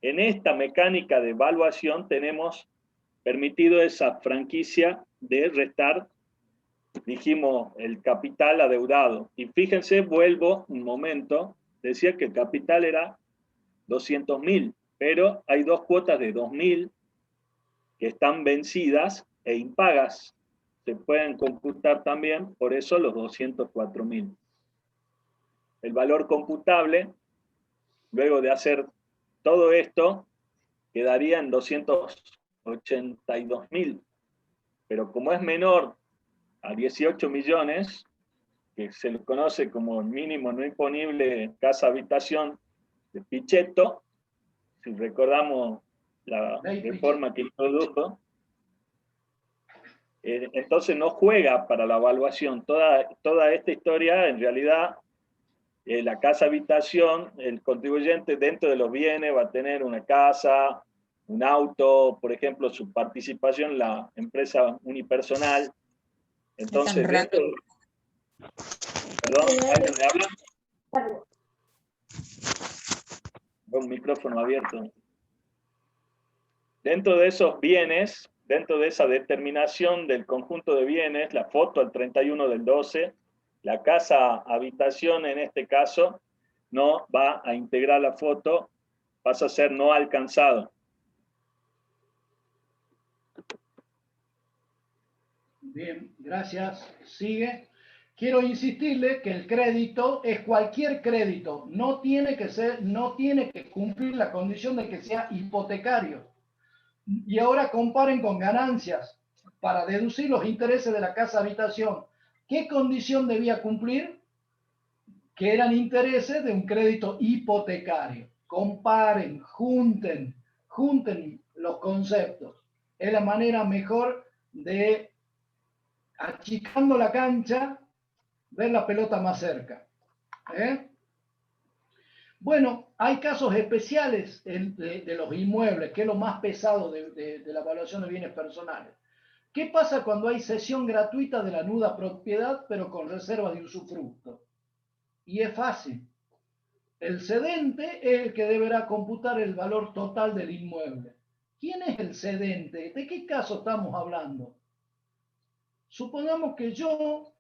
en esta mecánica de evaluación tenemos permitido esa franquicia de restar, dijimos, el capital adeudado. Y fíjense, vuelvo un momento, decía que el capital era 200.000, pero hay 2 cuotas de 2.000 que están vencidas e impagas. Se pueden computar también, por eso los 204.000. El valor computable, luego de hacer todo esto, quedaría en 282.000. Pero como es menor a 18 millones, que se le conoce como mínimo no imponible casa habitación de Pichetto, si recordamos la reforma que introdujo, entonces no juega para la evaluación. Toda esta historia, en realidad, la casa habitación, el contribuyente dentro de los bienes va a tener una casa, un auto, por ejemplo, su participación en la empresa unipersonal. Entonces, dentro... Perdón, ¿alguien me habla? Un micrófono abierto. Dentro de esos bienes, dentro de esa determinación del conjunto de bienes, la foto al 31/12, la casa habitación en este caso no va a integrar la foto, pasa a ser no alcanzado. Bien, gracias. Sigue. Quiero insistirle que el crédito es cualquier crédito, no tiene que cumplir la condición de que sea hipotecario. Y ahora comparen con ganancias para deducir los intereses de la casa habitación. ¿Qué condición debía cumplir? Que eran intereses de un crédito hipotecario. Comparen, junten los conceptos. Es la manera mejor de, achicando la cancha, ver la pelota más cerca. Bueno, hay casos especiales de los inmuebles, que es lo más pesado de la evaluación de bienes personales. ¿Qué pasa cuando hay cesión gratuita de la nuda propiedad, pero con reserva de usufructo? Y es fácil. El cedente es el que deberá computar el valor total del inmueble. ¿Quién es el cedente? ¿De qué caso estamos hablando? Supongamos que yo,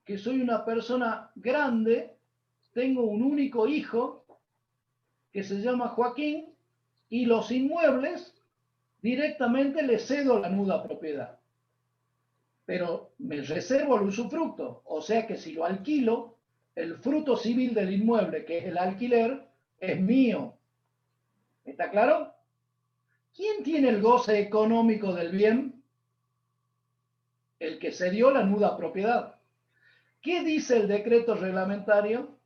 que soy una persona grande, tengo un único hijo que se llama Joaquín y los inmuebles directamente le cedo la nuda propiedad. Pero me reservo el usufructo, o sea que si lo alquilo, el fruto civil del inmueble, que es el alquiler, es mío. ¿Está claro? ¿Quién tiene el goce económico del bien? El que cedió la nuda propiedad. ¿Qué dice el decreto reglamentario?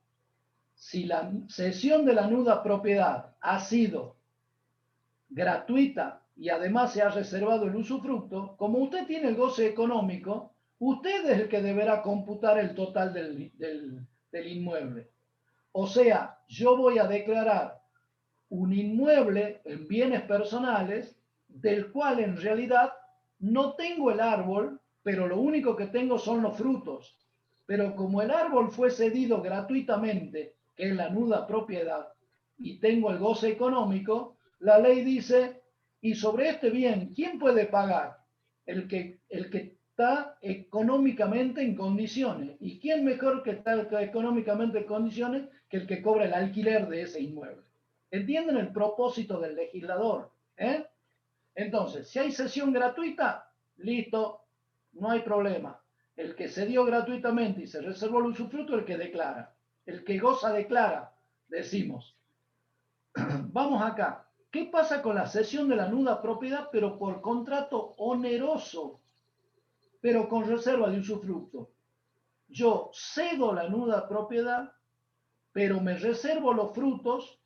Si la cesión de la nuda propiedad ha sido gratuita y además se ha reservado el usufructo, como usted tiene el goce económico, usted es el que deberá computar el total del inmueble. O sea, yo voy a declarar un inmueble en bienes personales del cual en realidad no tengo el árbol, pero lo único que tengo son los frutos. Pero como el árbol fue cedido gratuitamente, que es la nuda propiedad, y tengo el goce económico, la ley dice, y sobre este bien, ¿quién puede pagar? El que está económicamente en condiciones. ¿Y quién mejor que está económicamente en condiciones que el que cobra el alquiler de ese inmueble? ¿Entienden el propósito del legislador? Entonces, si hay cesión gratuita, listo, no hay problema. El que cedió gratuitamente y se reservó el usufructo, el que declara. El que goza declara, decimos. Vamos acá. ¿Qué pasa con la cesión de la nuda propiedad, pero por contrato oneroso, pero con reserva de usufructo? Yo cedo la nuda propiedad, pero me reservo los frutos,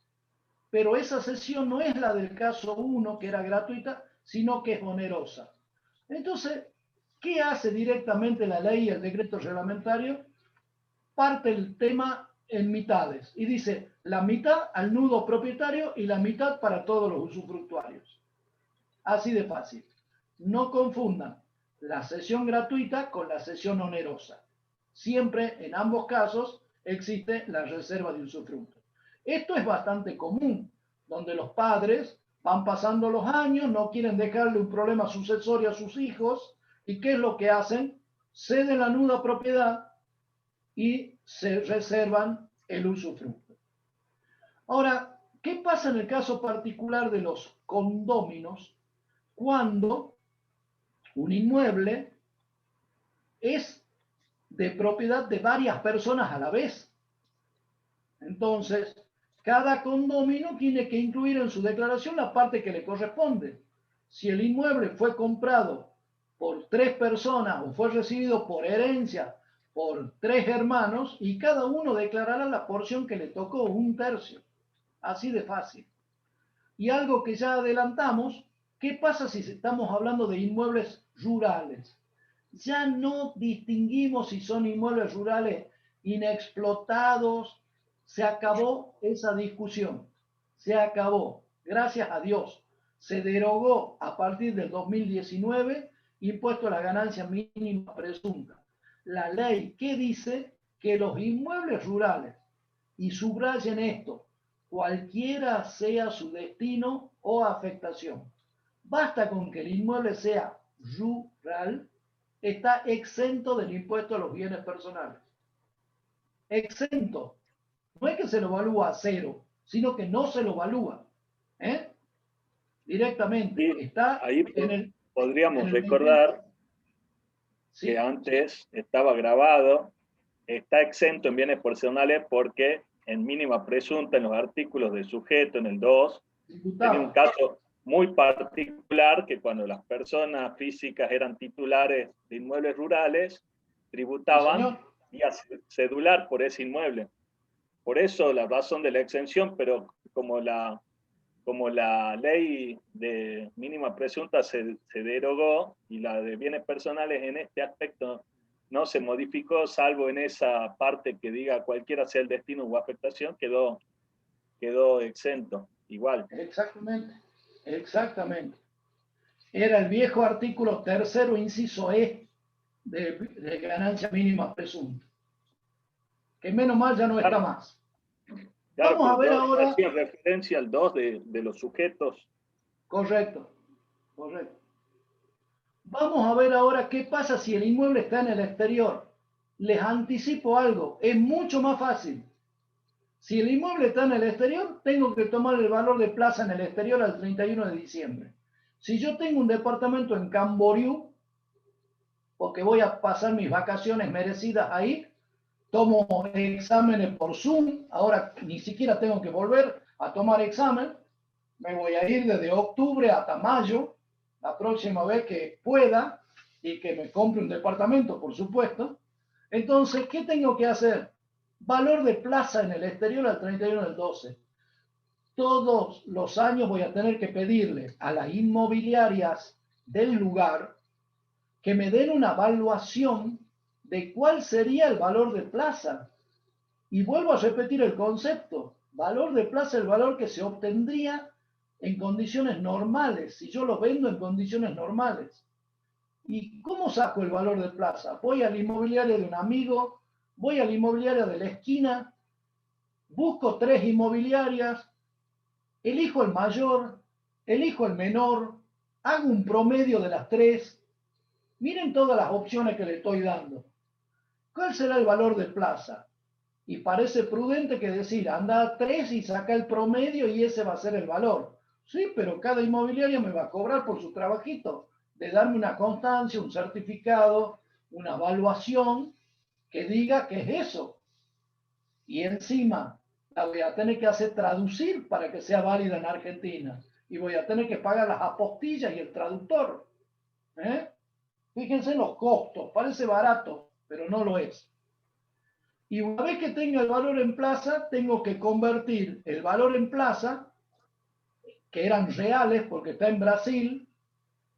pero esa cesión no es la del caso 1, que era gratuita, sino que es onerosa. Entonces, ¿qué hace directamente la ley y el decreto reglamentario? Parte el tema en mitades y dice la mitad al nudo propietario y la mitad para todos los usufructuarios. Así de fácil. No confundan la cesión gratuita con la cesión onerosa. Siempre, en ambos casos, existe la reserva de usufructo. Esto es bastante común, donde los padres van pasando los años, no quieren dejarle un problema sucesorio a sus hijos, ¿y qué es lo que hacen? Ceden la nuda propiedad y se reservan el usufructo. Ahora, ¿qué pasa en el caso particular de los condóminos cuando un inmueble es de propiedad de varias personas a la vez? Entonces, cada condominio tiene que incluir en su declaración la parte que le corresponde. Si el inmueble fue comprado por 3 personas o fue recibido por herencia por 3 hermanos, y cada uno declarará la porción que le tocó, 1/3. Así de fácil. Y algo que ya adelantamos, ¿qué pasa si estamos hablando de inmuebles rurales? Ya no distinguimos si son inmuebles rurales inexplotados. Se acabó esa discusión. Se acabó. Gracias a Dios. Se derogó a partir del 2019 impuesto a la ganancia mínima presunta. La ley que dice que los inmuebles rurales, y subrayen esto, cualquiera sea su destino o afectación, basta con que el inmueble sea rural, está exento del impuesto a los bienes personales. Exento. No es que se lo evalúa a cero, sino que no se lo evalúa. Directamente. Y está ahí podríamos en el recordar ¿sí? que antes estaba grabado, está exento en bienes personales porque en mínima presunta, en los artículos de sujeto, en el 2, tenía un caso muy particular que cuando las personas físicas eran titulares de inmuebles rurales, tributaban y a cedular por ese inmueble. Por eso la razón de la exención, pero como la ley de mínima presunta se derogó y la de bienes personales en este aspecto no se modificó, salvo en esa parte que diga cualquiera sea el destino o afectación, quedó exento, igual. Exactamente, exactamente. Era el viejo artículo 3º, inciso E, de ganancia mínima presunta. Que menos mal ya no está más. Claro, vamos a ver ahora. Hacía referencia al 2 de los sujetos. Correcto, correcto. Vamos a ver ahora qué pasa si el inmueble está en el exterior. Les anticipo algo, es mucho más fácil. Si el inmueble está en el exterior, tengo que tomar el valor de plaza en el exterior al 31 de diciembre. Si yo tengo un departamento en Camboriú, porque voy a pasar mis vacaciones merecidas ahí, tomo exámenes por Zoom, ahora ni siquiera tengo que volver a tomar examen, me voy a ir desde octubre hasta mayo, la próxima vez que pueda, y que me compre un departamento, por supuesto. Entonces, ¿qué tengo que hacer? Valor de plaza en el exterior al 31 del 12. Todos los años voy a tener que pedirle a las inmobiliarias del lugar que me den una evaluación de cuál sería el valor de plaza. Y vuelvo a repetir el concepto. Valor de plaza, el valor que se obtendría en condiciones normales, si yo lo vendo en condiciones normales. ¿Y cómo saco el valor de plaza? Voy a la inmobiliaria de un amigo, voy a la inmobiliaria de la esquina, busco 3 inmobiliarias, elijo el mayor, elijo el menor, hago un promedio de las 3. Miren todas las opciones que le estoy dando. ¿Cuál será el valor de plaza? Y parece prudente que decir, anda a 3 y saca el promedio y ese va a ser el valor. Sí, pero cada inmobiliaria me va a cobrar por su trabajito, de darme una constancia, un certificado, una evaluación que diga que es eso. Y encima la voy a tener que hacer traducir para que sea válida en Argentina. Y voy a tener que pagar las apostillas y el traductor. Fíjense en los costos, parece barato, pero no lo es. Y una vez que tenga el valor en plaza, tengo que convertir el valor en plaza, que eran reales porque está en Brasil,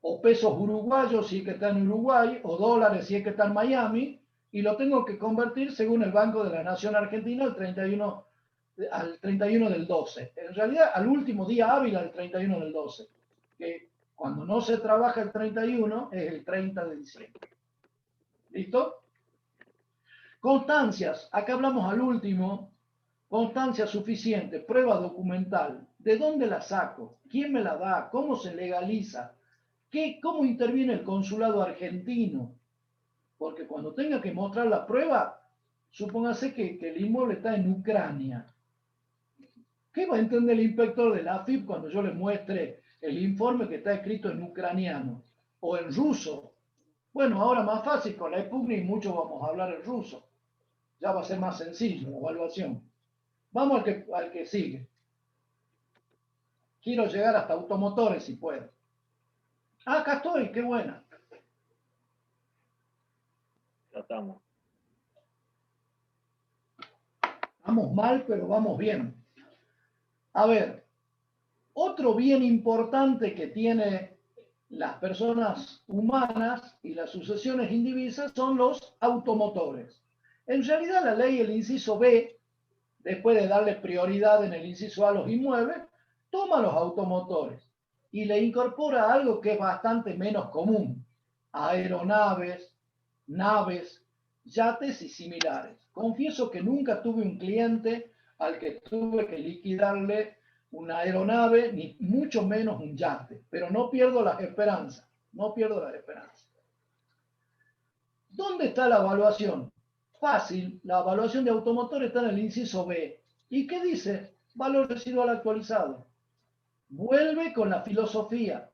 o pesos uruguayos si es que está en Uruguay, o dólares si es que está en Miami, y lo tengo que convertir según el Banco de la Nación Argentina al 31 del 12. En realidad, al último día hábil al 31 del 12, que cuando no se trabaja el 31 es el 30 de diciembre. ¿Listo? Constancias, acá hablamos al último, constancia suficiente, prueba documental. ¿De dónde la saco? ¿Quién me la da? ¿Cómo se legaliza? ¿Cómo interviene el consulado argentino? Porque cuando tenga que mostrar la prueba, supóngase que el inmueble está en Ucrania. ¿Qué va a entender el inspector de la AFIP cuando yo le muestre el informe que está escrito en ucraniano o en ruso? Bueno, ahora más fácil, con la Sputnik mucho vamos a hablar en ruso. Ya va a ser más sencillo la evaluación. Vamos al que sigue. Quiero llegar hasta automotores si puedo. Ah, acá estoy, qué buena. Ya estamos. Vamos mal, pero vamos bien. A ver, otro bien importante que tiene las personas humanas y las sucesiones indivisas son los automotores. En realidad la ley, el inciso B, después de darle prioridad en el inciso A a los inmuebles, toma los automotores y le incorpora algo que es bastante menos común: aeronaves, naves, yates y similares. Confieso que nunca tuve un cliente al que tuve que liquidarle una aeronave, ni mucho menos un yate, pero no pierdo las esperanzas, no pierdo las esperanzas. ¿Dónde está la evaluación? Fácil, la evaluación de automotor está en el inciso B. ¿Y qué dice? Valor residual actualizado. Vuelve con la filosofía: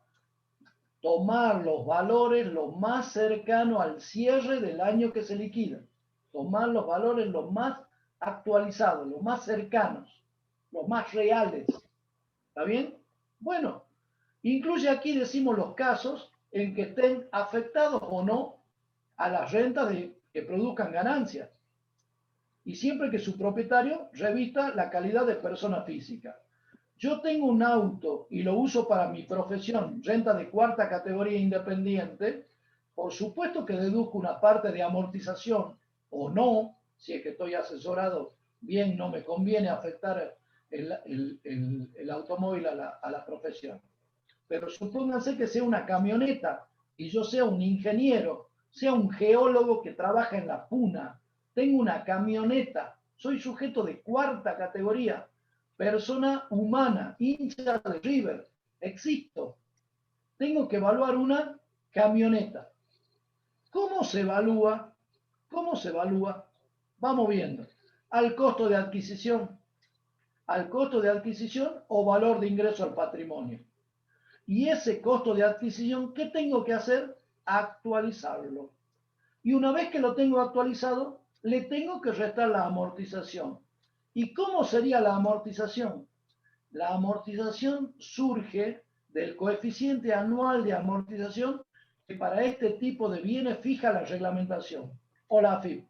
tomar los valores lo más cercano al cierre del año que se liquida. Tomar los valores lo más actualizados, los más cercanos, los más reales. ¿Está bien? Bueno, incluye aquí, decimos, los casos en que estén afectados o no a las rentas que produzcan ganancias. Y siempre que su propietario revista la calidad de persona física. Yo tengo un auto y lo uso para mi profesión, renta de cuarta categoría independiente, por supuesto que deduzco una parte de amortización o no. Si es que estoy asesorado bien, no me conviene afectar el automóvil a la profesión. Pero supónganse que sea una camioneta y yo sea un ingeniero, sea un geólogo que trabaja en la puna, tengo una camioneta, soy sujeto de cuarta categoría, persona humana, hincha de River, existo. Tengo que evaluar una camioneta. ¿Cómo se evalúa? ¿Cómo se evalúa? Vamos viendo. Al costo de adquisición. Al costo de adquisición o valor de ingreso al patrimonio. Y ese costo de adquisición, ¿qué tengo que hacer? Actualizarlo. Y una vez que lo tengo actualizado, le tengo que restar la amortización. ¿Y cómo sería la amortización? La amortización surge del coeficiente anual de amortización que para este tipo de bienes fija la reglamentación o la AFIP.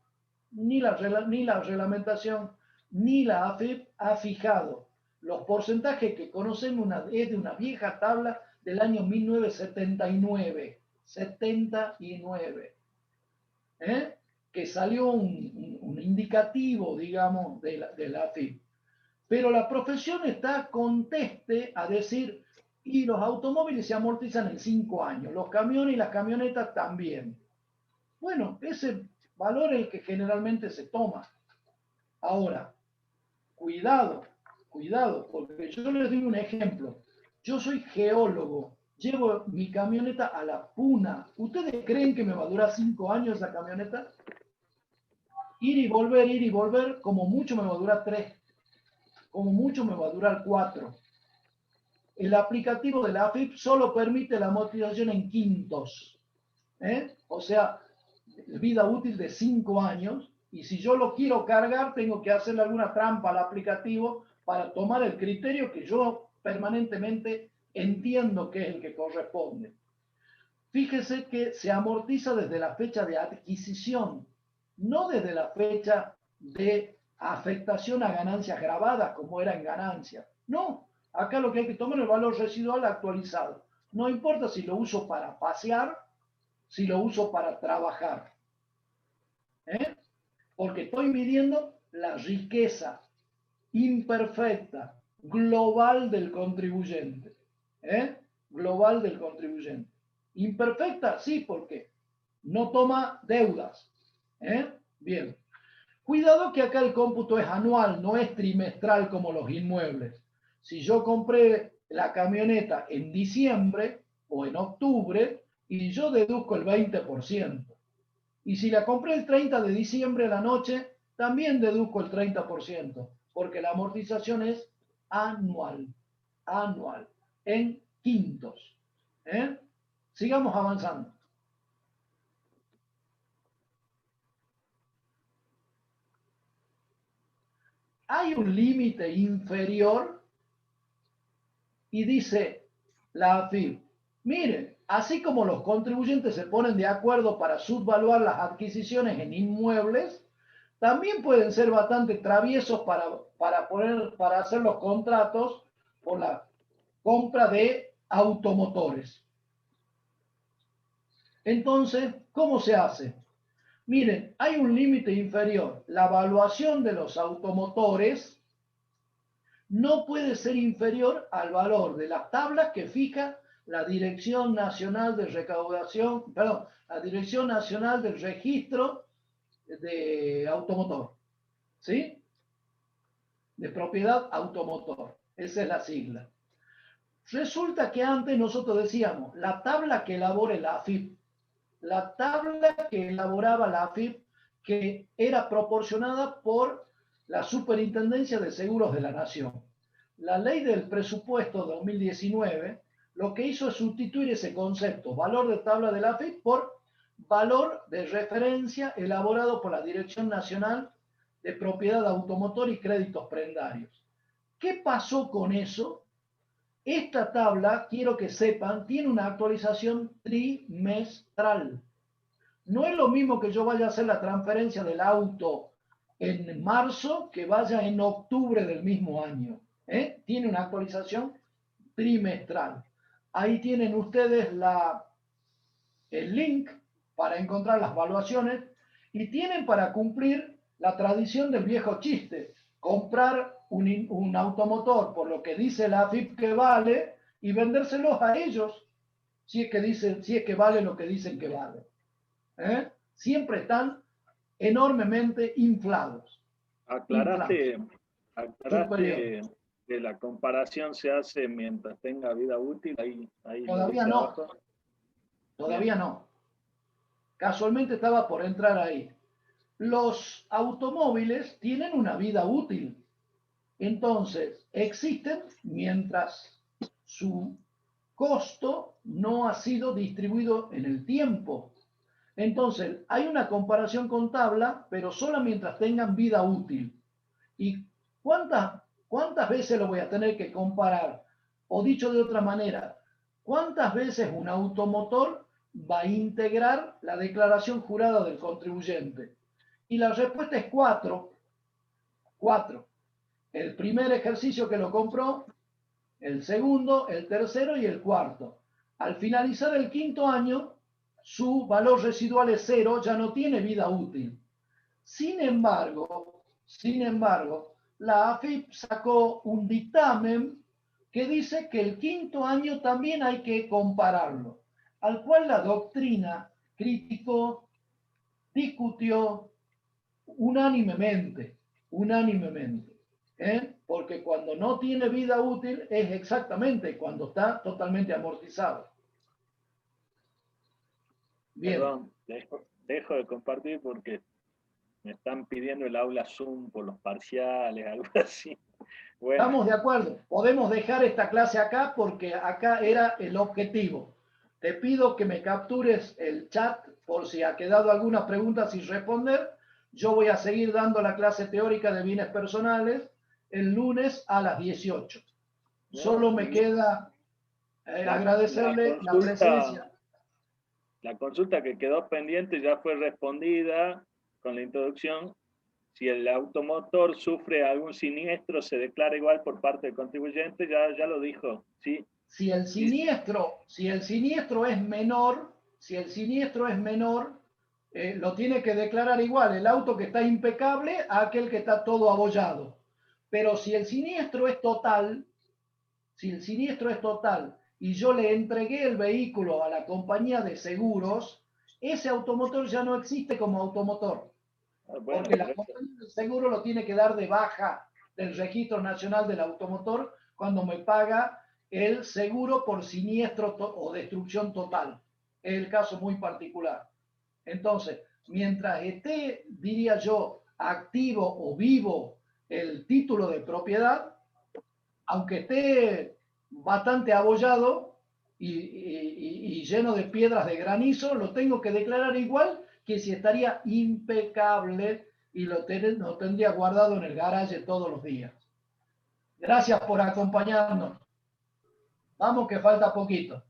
Ni la reglamentación ni la AFIP ha fijado los porcentajes que conocemos. Es de una vieja tabla del año 1979. 79. Que salió un indicativo, digamos, de la AFIP. Pero la profesión está conteste a decir, y los automóviles se amortizan en 5 años, los camiones y las camionetas también. Bueno, ese valor es el que generalmente se toma. Ahora, cuidado, porque yo les doy un ejemplo. Yo soy geólogo, llevo mi camioneta a la puna. ¿Ustedes creen que me va a durar 5 años esa camioneta? Ir y volver, como mucho me va a durar 3. Como mucho me va a durar 4. El aplicativo de la AFIP solo permite la amortización en quintos. O sea, vida útil de 5 años. Y si yo lo quiero cargar, tengo que hacerle alguna trampa al aplicativo para tomar el criterio que yo permanentemente entiendo que es el que corresponde. Fíjese que se amortiza desde la fecha de adquisición, no desde la fecha de afectación a ganancias grabadas como era en ganancias. No, acá lo que hay que tomar es el valor residual actualizado. No importa si lo uso para pasear, si lo uso para trabajar. Porque estoy midiendo la riqueza imperfecta, global del contribuyente. Global del contribuyente. Imperfecta, sí, porque no toma deudas. Bien. Cuidado que acá el cómputo es anual, no es trimestral como los inmuebles. Si yo compré la camioneta en diciembre o en octubre y yo deduzco el 20%. Y si la compré el 30 de diciembre a la noche, también deduzco el 30%, porque la amortización es anual, en quintos. Sigamos avanzando. Hay un límite inferior y dice la AFIP, mire, así como los contribuyentes se ponen de acuerdo para subvaluar las adquisiciones en inmuebles, también pueden ser bastante traviesos para hacer los contratos por la compra de automotores. Entonces, ¿cómo se hace? Miren, hay un límite inferior. La evaluación de los automotores no puede ser inferior al valor de las tablas que fija la Dirección Nacional de Recaudación, perdón, la Dirección Nacional del Registro de Automotor, ¿sí? De propiedad automotor. Esa es la sigla. Resulta que antes nosotros decíamos, la tabla que elabore la AFIP, la tabla que elaboraba la AFIP, que era proporcionada por la Superintendencia de Seguros de la Nación. La ley del presupuesto 2019 lo que hizo es sustituir ese concepto, valor de tabla de la AFIP, por valor de referencia elaborado por la Dirección Nacional de Propiedad Automotor y Créditos Prendarios. ¿Qué pasó con eso? Esta tabla, quiero que sepan, tiene una actualización trimestral. No es lo mismo que yo vaya a hacer la transferencia del auto en marzo que vaya en octubre del mismo año. Tiene una actualización trimestral. Ahí tienen ustedes el link para encontrar las evaluaciones y tienen para cumplir la tradición del viejo chiste, comprar un automotor por lo que dice la AFIP que vale y vendérselos a ellos si es que vale lo que dicen que vale. Siempre están enormemente inflados. Aclaraste que la comparación se hace mientras tenga vida útil. Ahí Todavía no. Abajo. Todavía no. Casualmente estaba por entrar ahí. Los automóviles tienen una vida útil. Entonces, existen mientras su costo no ha sido distribuido en el tiempo. Entonces, hay una comparación con tabla, pero solo mientras tengan vida útil. ¿Y cuántas veces lo voy a tener que comparar? O dicho de otra manera, ¿cuántas veces un automotor va a integrar la declaración jurada del contribuyente? Y la respuesta es 4. 4. El primer ejercicio que lo compró, el segundo, el tercero y el cuarto. Al finalizar el quinto año, su valor residual es 0, ya no tiene vida útil. Sin embargo, la AFIP sacó un dictamen que dice que el quinto año también hay que compararlo, al cual la doctrina criticó, discutió unánimemente, porque cuando no tiene vida útil es exactamente cuando está totalmente amortizado. Bien. Perdón, dejo de compartir porque me están pidiendo el aula Zoom por los parciales, algo así. Bueno. Estamos de acuerdo. Podemos dejar esta clase acá porque acá era el objetivo. Te pido que me captures el chat por si ha quedado alguna pregunta sin responder. Yo voy a seguir dando la clase teórica de bienes personales el lunes a las 18. Solo me queda agradecerle la presencia. La consulta que quedó pendiente ya fue respondida con la introducción. Si el automotor sufre algún siniestro, se declara igual por parte del contribuyente, ya lo dijo, ¿sí? Si el siniestro es menor, lo tiene que declarar igual el auto que está impecable a aquel que está todo abollado. Pero si el siniestro es total, y yo le entregué el vehículo a la compañía de seguros, ese automotor ya no existe como automotor. Porque la compañía de seguro lo tiene que dar de baja del Registro Nacional del Automotor cuando me paga el seguro por siniestro o destrucción total. Es el caso muy particular. Entonces, mientras esté, diría yo, activo o vivo el título de propiedad, aunque esté bastante abollado y lleno de piedras de granizo, lo tengo que declarar igual que si estaría impecable y lo tendría guardado en el garaje todos los días. Gracias por acompañarnos. Vamos que falta poquito.